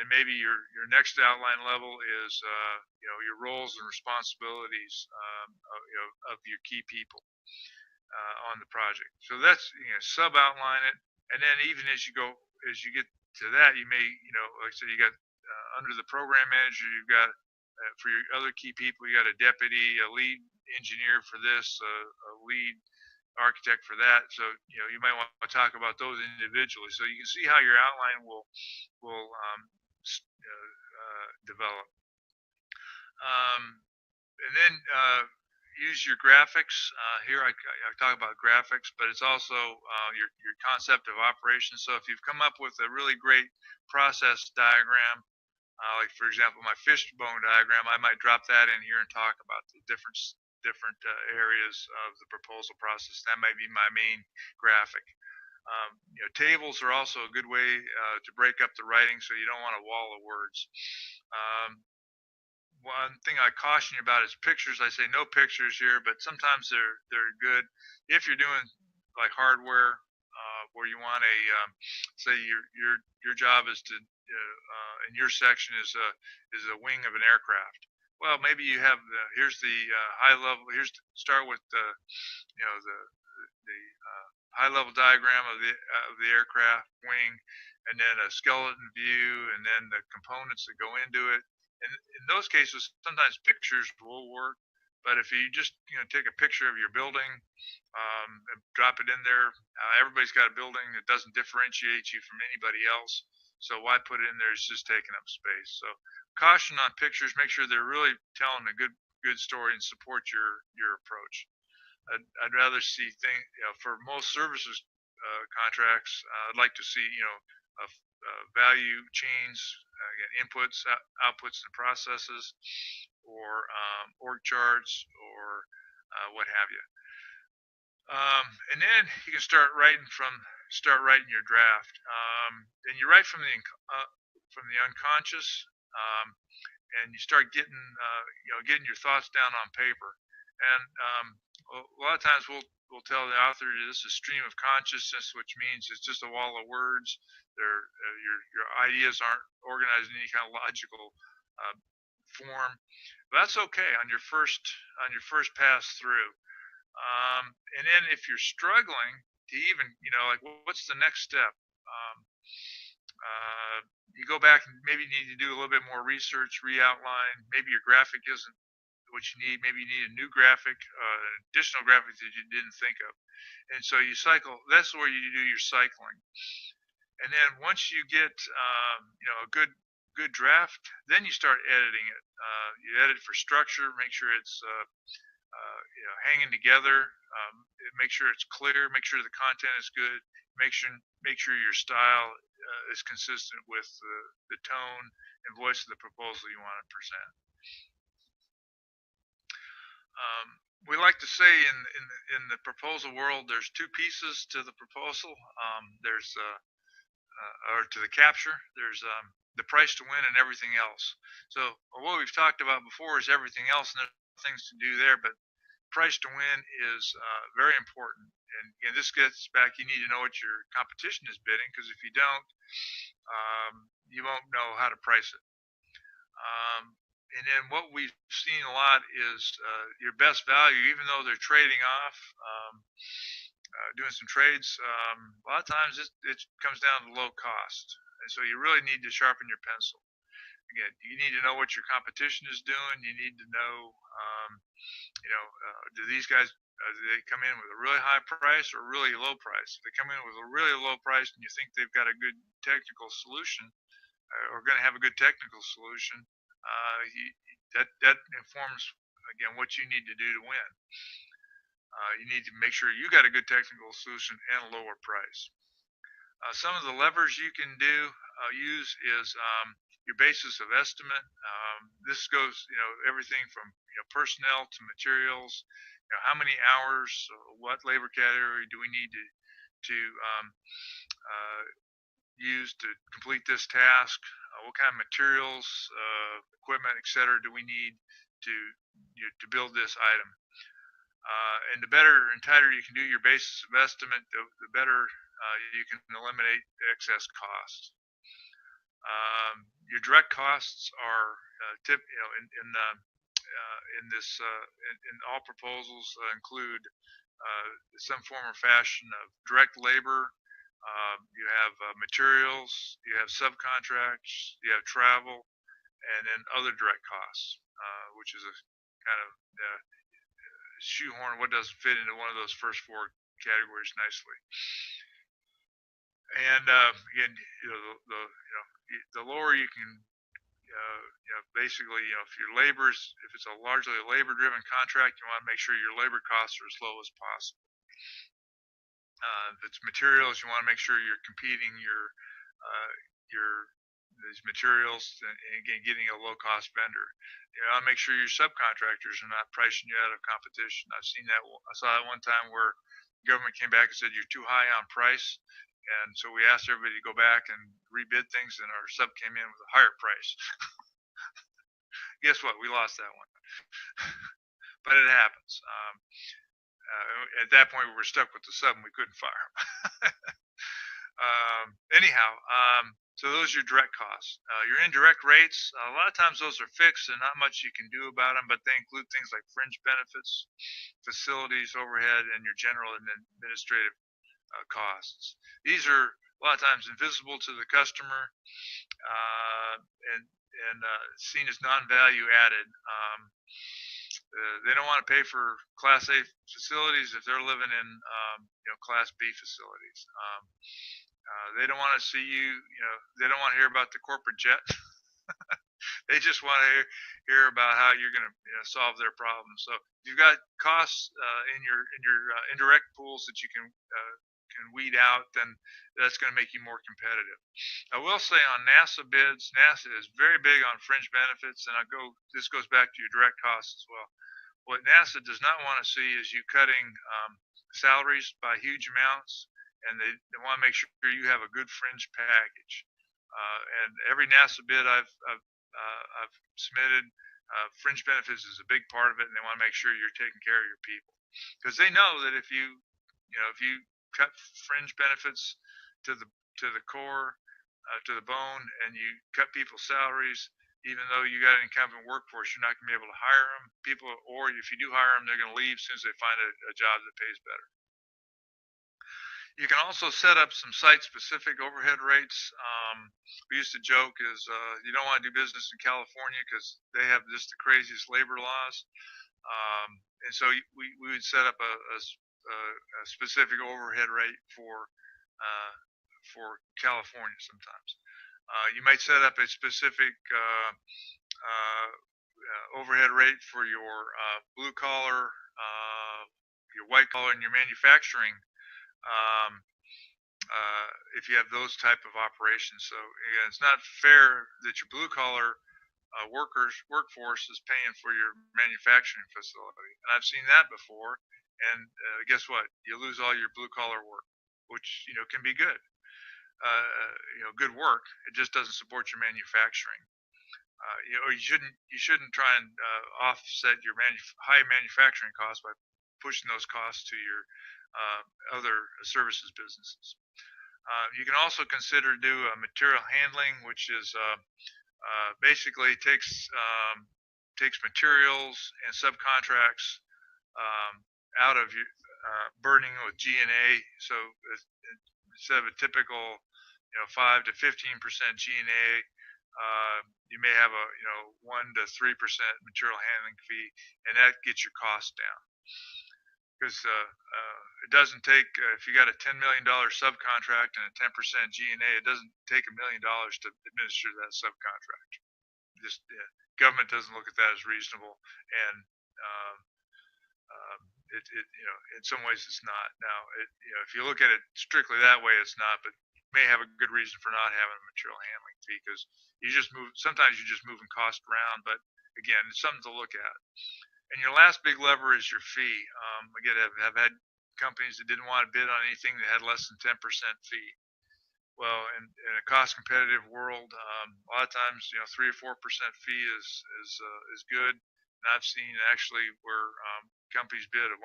maybe your next outline level is your roles and responsibilities of your key people on the project. So that's sub outline it, and then even as you get to that, you may like I said, you got under the program manager, you've got for your other key people, you got a deputy, a lead engineer for this, a lead architect for that. So you might want to talk about those individually, so you can see how your outline will develop. And then use your graphics. Here I talk about graphics, but it's also your concept of operation. So if you've come up with a really great process diagram, like for example my fishbone diagram, I might drop that in here and talk about the different areas of the proposal process. That might be my main graphic. Tables are also a good way to break up the writing, so you don't want a wall of words. One thing I caution you about is pictures. I say no pictures here, but sometimes they're good if you're doing like hardware, where you want a say your job is to in your section is a wing of an aircraft. Well, maybe you have here's the high level. Start with the high level diagram of the aircraft wing, and then a skeleton view, and then the components that go into it. And in those cases, sometimes pictures will work, but if you just take a picture of your building and drop it in there, everybody's got a building that doesn't differentiate you from anybody else. So why put it in there? It's just taking up space. So caution on pictures. Make sure they're really telling a good story and support your approach. I'd rather see things for most services contracts. I'd like to see value chains, again, inputs, outputs, and processes, or org charts, or what have you. And then you can start writing your draft. And you write from the unconscious, and you start getting your thoughts down on paper. And a lot of times we'll tell the author this is stream of consciousness, which means it's just a wall of words. Your ideas aren't organized in any kind of logical form. But that's okay on your first pass through. And then if you're struggling to even like what's the next step, you go back and maybe need to do a little bit more research, re-outline. Maybe your graphic isn't what you need. Maybe you need a new graphic, additional graphic that you didn't think of. And so you cycle. That's where you do your cycling. And then once you get a good draft, then you start editing it. You edit for structure, make sure it's hanging together, make sure it's clear, make sure the content is good, make sure your style is consistent with the tone and voice of the proposal you want to present. We like to say in the proposal world, there's two pieces to the proposal. There's or to the capture. There's the price to win and everything else. So what we've talked about before is everything else, and there's things to do there, but price to win is very important. And this gets back, you need to know what your competition is bidding, because if you don't, you won't know how to price it. And then what we've seen a lot is your best value, even though they're trading off, doing some trades, a lot of times it comes down to low cost. And so you really need to sharpen your pencil. again, you need to know what your competition is doing. You need to know, do these guys, do they come in with a really high price or a really low price? If they come in with a really low price and you think they've got a good technical solution, or going to have a good technical solution, that informs, again, what you need to do to win. You need to make sure you got a good technical solution and a lower price. Some of the levers you can use is your basis of estimate. This goes, everything from personnel to materials. How many hours, what labor category do we need to use to complete this task? What kind of materials, equipment, etc., do we need to build this item? And the better and tighter you can do your basis of estimate, the better you can eliminate the excess costs. Your direct costs are in all proposals include some form or fashion of direct labor. You have materials, you have subcontracts, you have travel, and then other direct costs, which is a kind of shoehorn what doesn't fit into one of those first four categories nicely. And again, the lower you can, basically, if your if it's a largely labor-driven contract, you want to make sure your labor costs are as low as possible. If it's materials, you want to make sure you're competing these materials, and again, getting a low-cost vendor. You want to make sure your subcontractors are not pricing you out of competition. I've seen that. I saw that one time where the government came back and said you're too high on price, and so we asked everybody to go back and rebid things, and our sub came in with a higher price. Guess what? We lost that one. But it happens. At that point, we were stuck with the sub, and we couldn't fire them. Anyhow, so those are your direct costs. Your indirect rates, a lot of times those are fixed and not much you can do about them, but they include things like fringe benefits, facilities, overhead, and your general and administrative costs. These are a lot of times invisible to the customer and seen as non-value added. They don't want to pay for Class A facilities if they're living in Class B facilities. They don't want to see you, they don't want to hear about the corporate jet. They just want to hear about how you're going to solve their problems. So if you've got costs in your indirect pools that you can weed out, then that's going to make you more competitive. I will say on NASA bids, NASA is very big on fringe benefits, and this goes back to your direct costs as well. What NASA does not want to see is you cutting salaries by huge amounts, and they want to make sure you have a good fringe package. And every NASA bid I've submitted, fringe benefits is a big part of it, and they want to make sure you're taking care of your people, because they know that if you cut fringe benefits to the core, to the bone, and you cut people's salaries, even though you got an incumbent workforce, you're not going to be able to hire them. People, or if you do hire them, they're going to leave as soon as they find a job that pays better. You can also set up some site-specific overhead rates. We used to joke is you don't want to do business in California because they have just the craziest labor laws. And so we would set up a specific overhead rate for California sometimes. You might set up a specific overhead rate for your blue collar, your white collar, and your manufacturing. If you have those type of operations. So again, it's not fair that your blue collar workforce is paying for your manufacturing facility. And I've seen that before. And guess what? You lose all your blue collar work, which can be good. Good work. It just doesn't support your manufacturing. You shouldn't try and offset your high manufacturing costs by pushing those costs to your other services businesses. You can also consider material handling, which is basically takes materials and subcontracts out of your burdening with G&A. So instead of a typical 5 to 15% G&A, you may have a 1 to 3% material handling fee, and that gets your cost down. Because it doesn't take if you got a $10 million subcontract and a 10% G&A, it doesn't take $1 million to administer that subcontract. Just government doesn't look at that as reasonable, and um, it in some ways it's not. Now, if you look at it strictly that way, it's not, but you may have a good reason for not having a material handling fee because you just move. Sometimes you're just moving cost around, but again, it's something to look at. And your last big lever is your fee. Again, I've had companies that didn't want to bid on anything that had less than 10% fee. Well, in a cost competitive world, a lot of times 3 or 4% fee is good. And I've seen actually where companies bid a 1%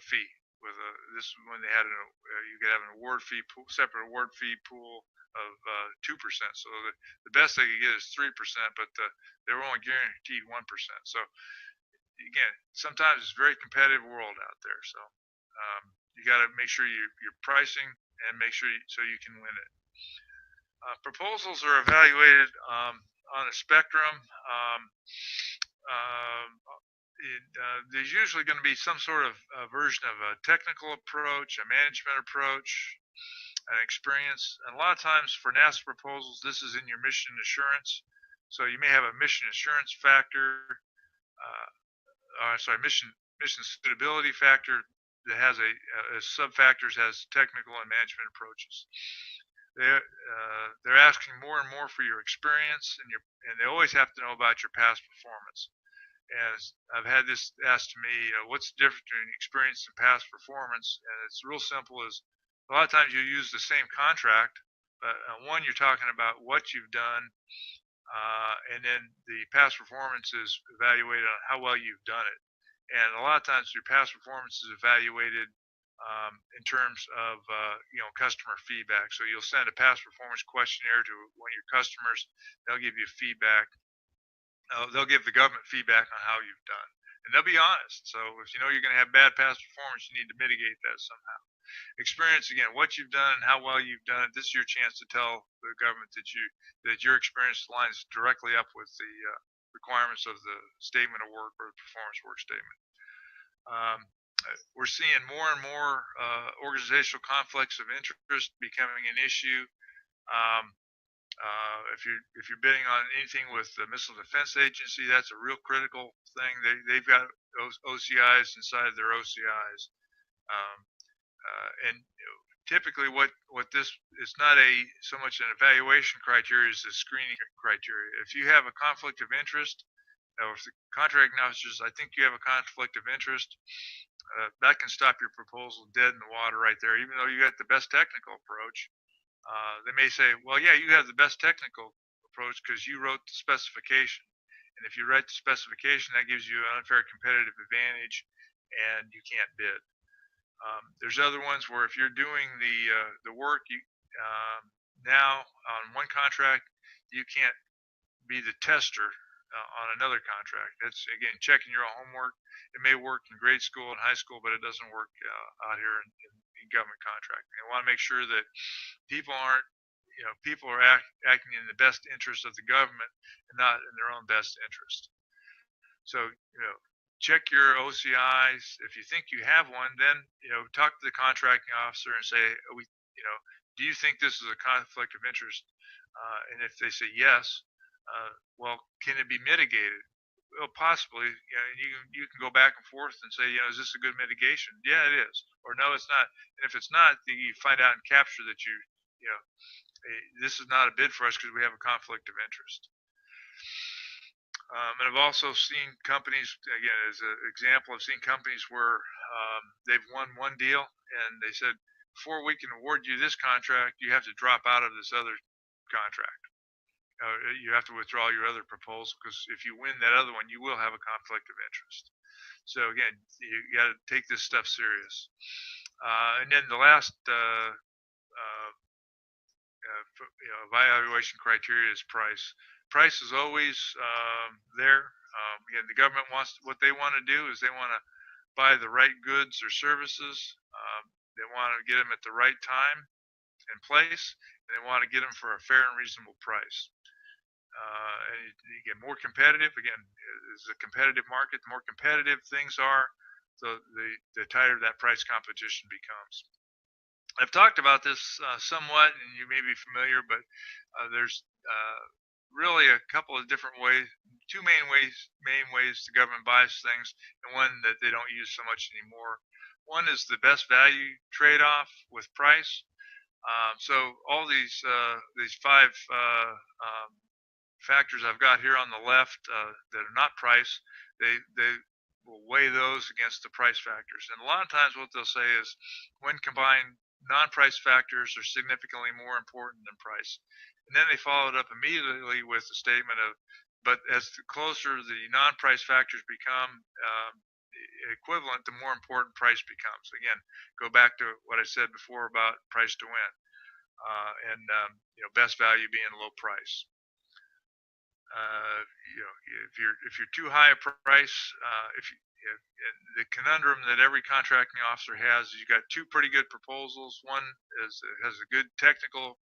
fee with this is when they had you could have an award fee pool, separate award fee pool of 2%. So the best they could get is 3%, but they were only guaranteed 1%. So again, sometimes it's a very competitive world out there. So you got to make sure you're pricing and make sure so you can win it. Proposals are evaluated on a spectrum. There's usually going to be some sort of version of a technical approach, a management approach, an experience. And a lot of times for NASA proposals, this is in your mission assurance. So you may have a mission assurance factor, mission suitability factor that has a sub-factors has technical and management approaches. They're asking more and more for your experience, and they always have to know about your past performance. And I've had this asked to me, what's the difference between experience and past performance? And it's real simple. Is a lot of times you use the same contract, but one you're talking about what you've done, and then the past performance is evaluated on how well you've done it. And a lot of times your past performance is evaluated in terms of customer feedback. So you'll send a past performance questionnaire to one of your customers. They'll give you feedback. They'll give the government feedback on how you've done, and they'll be honest. So if you know you're going to have bad past performance, you need to mitigate that somehow. Experience, again, what you've done and how well you've done it. This is your chance to tell the government that your experience lines directly up with the requirements of the statement of work or the performance work statement. We're seeing more and more organizational conflicts of interest becoming an issue. If you're bidding on anything with the Missile Defense Agency, that's a real critical thing. They've got those OCIs inside their OCIs, and typically what this is not so much an evaluation criteria as a screening criteria. If you have a conflict of interest, or if the contract officers, I think you have a conflict of interest, that can stop your proposal dead in the water right there. Even though you got the best technical approach, they may say, well, yeah, you have the best technical approach because you wrote the specification. And if you write the specification, that gives you an unfair competitive advantage and you can't bid. There's other ones where if you're doing the work, now on one contract, you can't be the tester on another contract. That's, again, checking your own homework. It may work in grade school and high school, but it doesn't work out here in government contracting. They want to make sure that people are acting in the best interest of the government and not in their own best interest. So, check your OCIs. If you think you have one, then talk to the contracting officer and say, do you think this is a conflict of interest? And if they say yes, well, can it be mitigated? Well, possibly. You can go back and forth and say, is this a good mitigation? Yeah, it is. Or no, it's not. And if it's not, then you find out and capture that this is not a bid for us because we have a conflict of interest. And I've also seen companies, again, as an example, I've seen companies where they've won one deal and they said, before we can award you this contract, you have to drop out of this other contract. You have to withdraw your other proposal because if you win that other one, you will have a conflict of interest. So again, you got to take this stuff serious. And then the last evaluation criteria is price. Price is always there. Again, the government what they want to do is they want to buy the right goods or services. They want to get them at the right time and place, They want to get them for a fair and reasonable price. And you get more competitive. Again, it's a competitive market. The more competitive things are, the tighter that price competition becomes. I've talked about this somewhat, and you may be familiar, but there's really a couple of different ways, two main ways the government buys things, and one that they don't use so much anymore. One is the best value trade-off with price. So all these five factors I've got here on the left that are not price, they will weigh those against the price factors. And a lot of times what they'll say is when combined, non-price factors are significantly more important than price. And then they follow it up immediately with the statement of, but as the closer the non-price factors become equivalent, the more important price becomes. Again, go back to what I said before about price to win, and best value being low price. If you're too high a price, the conundrum that every contracting officer has is you got two pretty good proposals. One has a good technical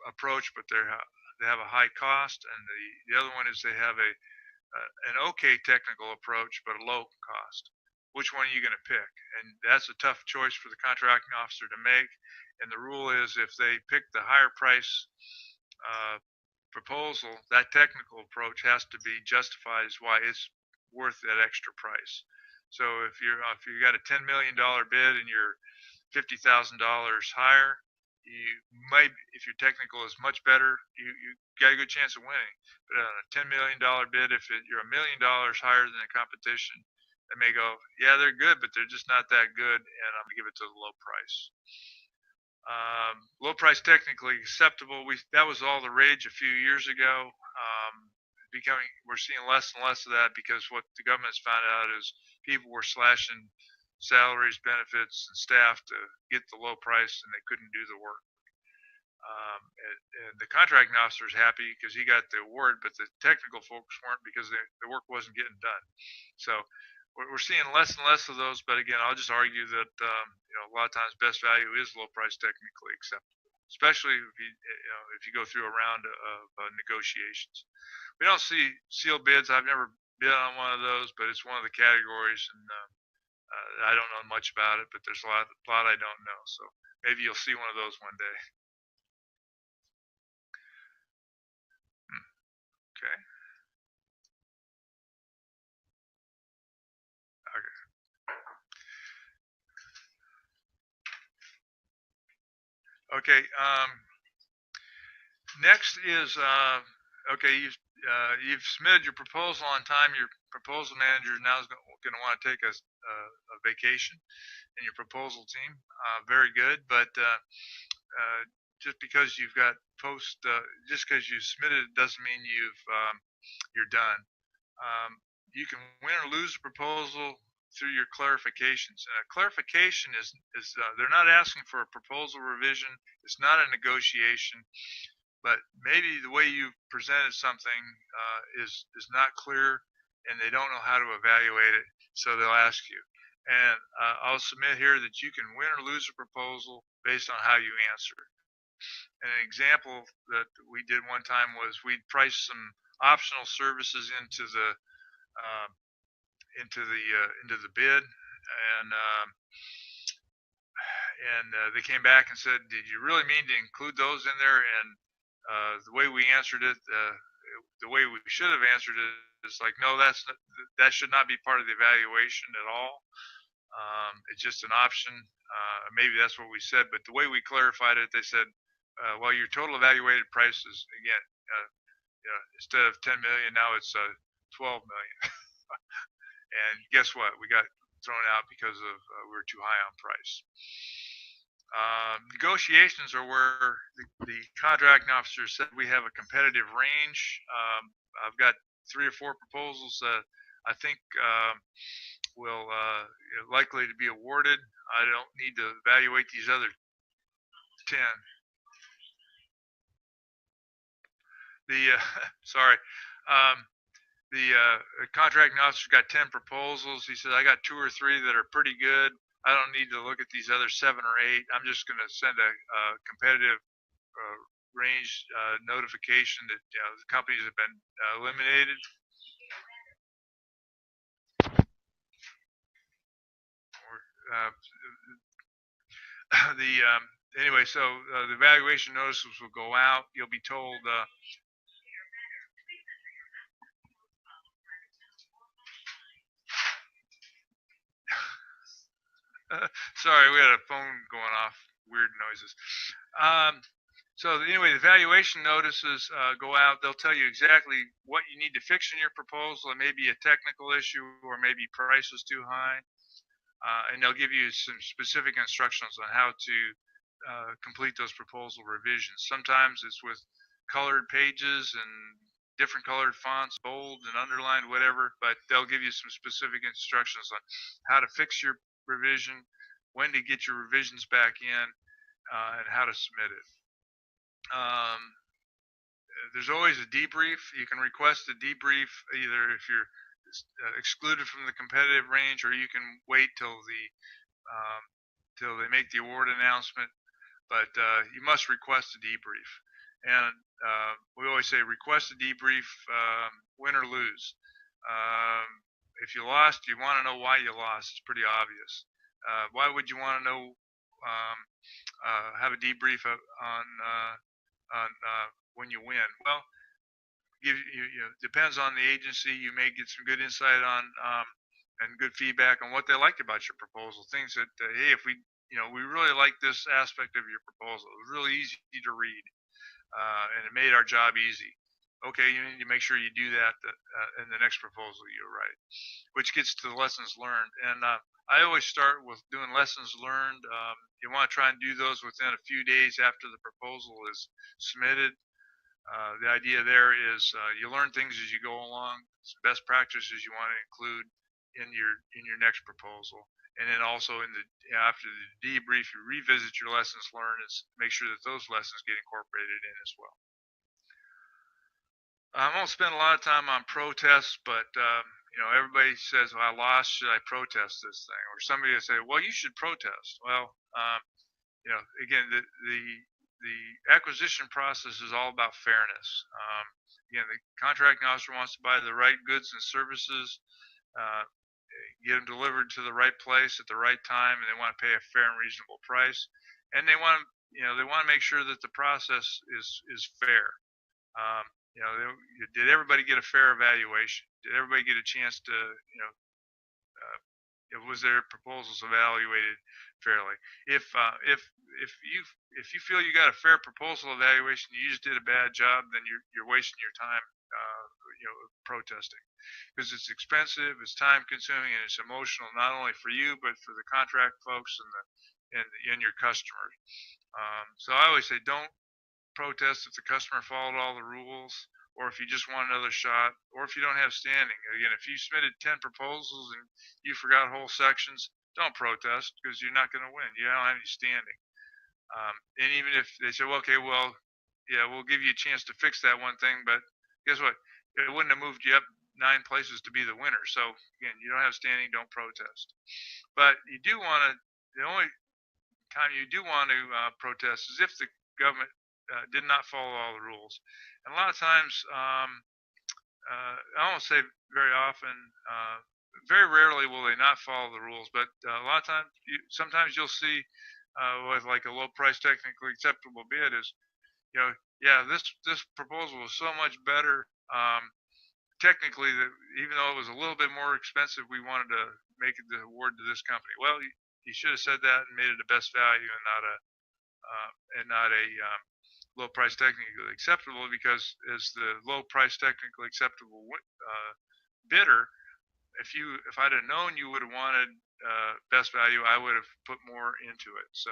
approach, but they have a high cost, and the other one is they have an okay technical approach but a low cost. Which one are you going to pick? And that's a tough choice for the contracting officer to make. And the rule is if they pick the higher price proposal, that technical approach has to be justified as why it's worth that extra price. So if you got a $10 million bid and you're $50,000 higher, you might, if your technical is much better, you got a good chance of winning. But on a $10 million bid, if you're $1 million higher than the competition, they may go, yeah, they're good, but they're just not that good, and I'm gonna give it to the low price. Low price technically acceptable. That was all the rage a few years ago. We're seeing less and less of that because what the government's found out is people were slashing salaries, benefits, and staff to get the low price, and they couldn't do the work. And the contracting officer is happy because he got the award, but the technical folks weren't because the work wasn't getting done. So we're seeing less and less of those. But again, I'll just argue that a lot of times best value is low price technically acceptable, especially if you go through a round of negotiations. We don't see sealed bids. I've never bid on one of those, but it's one of the categories, and I don't know much about it, but there's a lot I don't know. So maybe you'll see one of those one day. Okay. Okay. Next is okay. You've submitted your proposal on time. Your proposal manager now is going to want to take a vacation in your proposal team. Very good, but just because you've got just because you submitted it doesn't mean you're done. You can win or lose a proposal through your clarifications. And a clarification is they're not asking for a proposal revision. It's not a negotiation, but maybe the way you presented something is not clear, and they don't know how to evaluate it, so they'll ask you. And I'll submit here that you can win or lose a proposal based on how you answer. And an example that we did one time was we priced some optional services into the bid, and they came back and said, "Did you really mean to include those in there?" And the way we answered it, the way we should have answered it is like, "No, that should not be part of the evaluation at all. It's just an option." Maybe that's what we said, but the way we clarified it, they said, "Well, your total evaluated price is again, instead of 10 million, now it's 12 million." And guess what? We got thrown out because of we were too high on price. Negotiations are where the contracting officer said we have a competitive range. I've got 3 or 4 proposals that I think will likely to be awarded. I don't need to evaluate these other 10. Sorry. The contracting officer got 10 proposals. He said, I got 2 or 3 that are pretty good. I don't need to look at these other 7 or 8. I'm just going to send a competitive range notification that the companies have been eliminated. Anyway, so the evaluation notices will go out. You'll be told. Sorry, we had a phone going off. Weird noises. So anyway, the evaluation notices go out. They'll tell you exactly what you need to fix in your proposal. It may be a technical issue, or maybe price is too high. And they'll give you some specific instructions on how to complete those proposal revisions. Sometimes it's with colored pages and different colored fonts, bold and underlined, whatever, but they'll give you some specific instructions on how to fix your revision, when to get your revisions back in, and how to submit it. There's always a debrief. You can request a debrief either if you're excluded from the competitive range, or you can wait till they make the award announcement. But you must request a debrief. And we always say request a debrief, win or lose. If you lost, you want to know why you lost. It's pretty obvious. Why would you want to know? Have a debrief on when you win? Well, depends on the agency. You may get some good insight on and good feedback on what they liked about your proposal. Things that hey, if we really like this aspect of your proposal. It was really easy to read, and it made our job easy. Okay, you need to make sure you do that in the next proposal you write, which gets to the lessons learned. And I always start with doing lessons learned. You want to try and do those within a few days after the proposal is submitted. The idea there is you learn things as you go along. Some best practices you want to include in your next proposal. And then also after the debrief, you revisit your lessons learned and make sure that those lessons get incorporated in as well. I won't spend a lot of time on protests, but everybody says, well, I lost, should I protest this thing? Or somebody will say, well, you should protest. Well, again, the acquisition process is all about fairness. Again, the contracting officer wants to buy the right goods and services, get them delivered to the right place at the right time, and they want to pay a fair and reasonable price. And they want to make sure that the process is fair. Did everybody get a fair evaluation? Did everybody get a chance to, was their proposals evaluated fairly? If you feel you got a fair proposal evaluation, you just did a bad job, then you're wasting your time, protesting, because it's expensive, it's time consuming, and it's emotional not only for you but for the contract folks and your customers. So I always say don't protest if the customer followed all the rules, or if you just want another shot, or if you don't have standing. Again, if you submitted 10 proposals and you forgot whole sections, don't protest, because you're not going to win. You don't have any standing. And even if they say, well, okay, well, yeah, we'll give you a chance to fix that one thing, but guess what? It wouldn't have moved you up 9 places to be the winner. So again, you don't have standing, don't protest. But you do want to, the only time you do want to protest is if the government did not follow all the rules. And a lot of times, I won't say very often, very rarely will they not follow the rules, but a lot of times, sometimes you'll see with like a low price technically acceptable bid is, yeah, this proposal was so much better technically that even though it was a little bit more expensive, we wanted to make the award to this company. Well, you should have said that and made it the best value and not a low price technically acceptable, because as the low price technically acceptable bidder, if I'd have known you would have wanted best value, I would have put more into it. So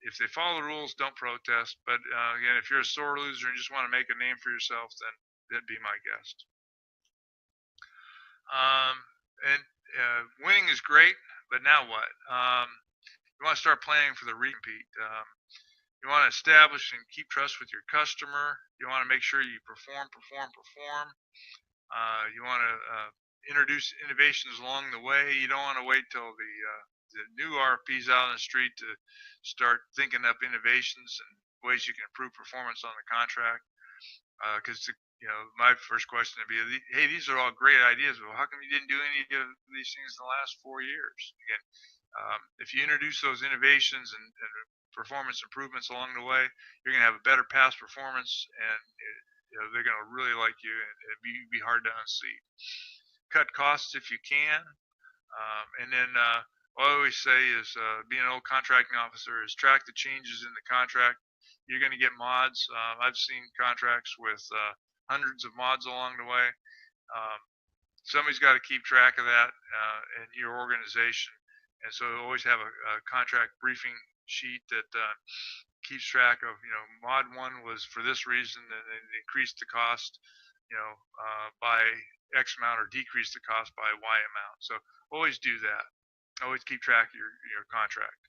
if they follow the rules, don't protest. But again, if you're a sore loser and just want to make a name for yourself, then that'd be my guess. And winning is great, but now what? You want to start planning for the recompete. You want to establish and keep trust with your customer. You want to make sure you perform. You want to introduce innovations along the way. You don't want to wait till the new RFPs out on the street to start thinking up innovations and ways you can improve performance on the contract. Because my first question would be, hey, these are all great ideas, but how come you didn't do any of these things in the last 4 years? Again, if you introduce those innovations and performance improvements along the way, you're going to have a better past performance, and they're going to really like you, and it'd be hard to unseat. Cut costs if you can, and then what I always say is, being an old contracting officer, is track the changes in the contract. You're going to get mods. I've seen contracts with hundreds of mods along the way. Somebody's got to keep track of that in your organization, and so always have a contract briefing sheet that keeps track of, mod 1 was for this reason, and it increased the cost, by X amount, or decreased the cost by Y amount. So always do that. Always keep track of your contract.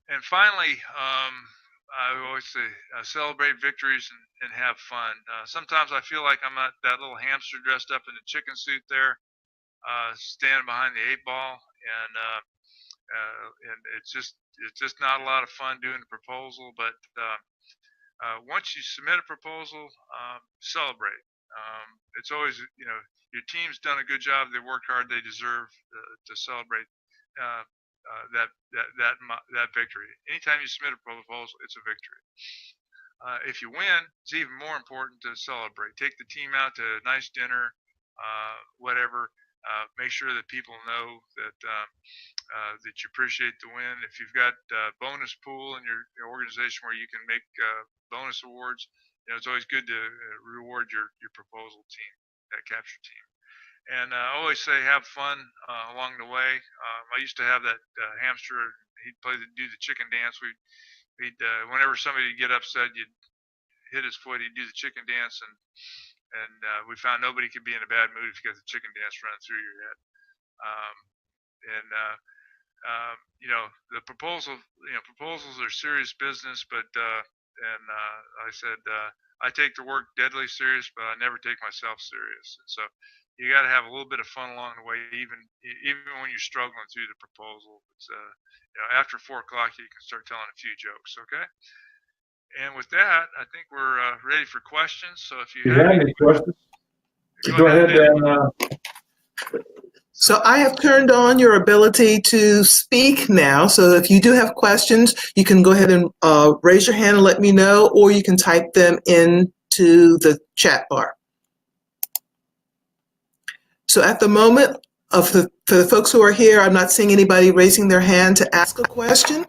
And finally, I always say, celebrate victories and have fun. Sometimes I feel like I'm that little hamster dressed up in a chicken suit there, standing behind the 8-ball, and it's just not a lot of fun doing the proposal. But once you submit a proposal, celebrate. It's always, your team's done a good job. They worked hard. They deserve to celebrate that victory. Anytime you submit a proposal, it's a victory. If you win, it's even more important to celebrate. Take the team out to a nice dinner, whatever. Make sure that people know that that you appreciate the win. If you've got a bonus pool in your organization where you can make bonus awards, it's always good to reward your proposal team, that capture team. And I always say, have fun along the way. I used to have that hamster. He'd do the chicken dance. We'd whenever somebody would get upset, you'd hit his foot. He'd do the chicken dance, and we found nobody could be in a bad mood if you got the chicken dance running through your head. The proposals are serious business, but I said, I take the work deadly serious, but I never take myself serious. And so you got to have a little bit of fun along the way, even when you're struggling through the proposal. It's after 4 o'clock, you can start telling a few jokes. Okay. And with that, I think we're ready for questions. So if you have any questions, go ahead and. So I have turned on your ability to speak now. So if you do have questions, you can go ahead and raise your hand and let me know, or you can type them into the chat bar. So at the moment, for the folks who are here, I'm not seeing anybody raising their hand to ask a question.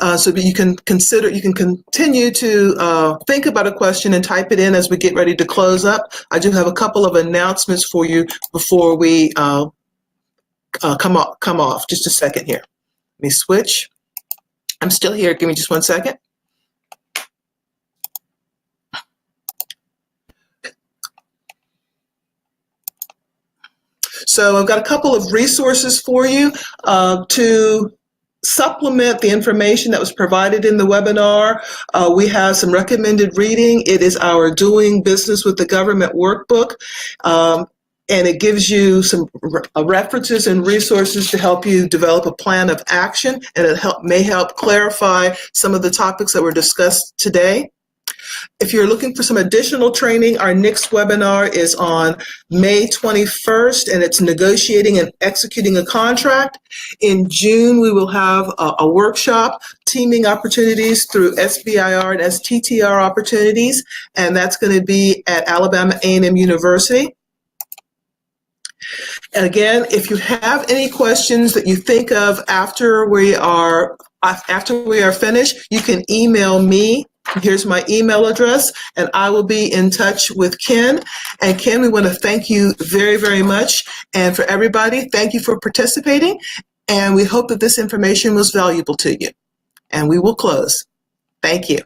So that you can continue to think about a question and type it in as we get ready to close up. I do have a couple of announcements for you before we come off. Just a second here. Let me switch. I'm still here. Give me just 1 second. So I've got a couple of resources for you to supplement the information that was provided in the webinar. We have some recommended reading. It is our Doing Business with the Government workbook. And it gives you some references and resources to help you develop a plan of action, and it may help clarify some of the topics that were discussed today. If you're looking for some additional training, our next webinar is on May 21st, and it's negotiating and executing a contract. In June, we will have a workshop, teaming opportunities through SBIR and STTR opportunities, and that's going to be at Alabama A&M University. And again, if you have any questions that you think of after we are finished, you can email me. Here's my email address, and I will be in touch with Ken. And Ken, we want to thank you very, very much. And for everybody, thank you for participating. And we hope that this information was valuable to you. And we will close. Thank you.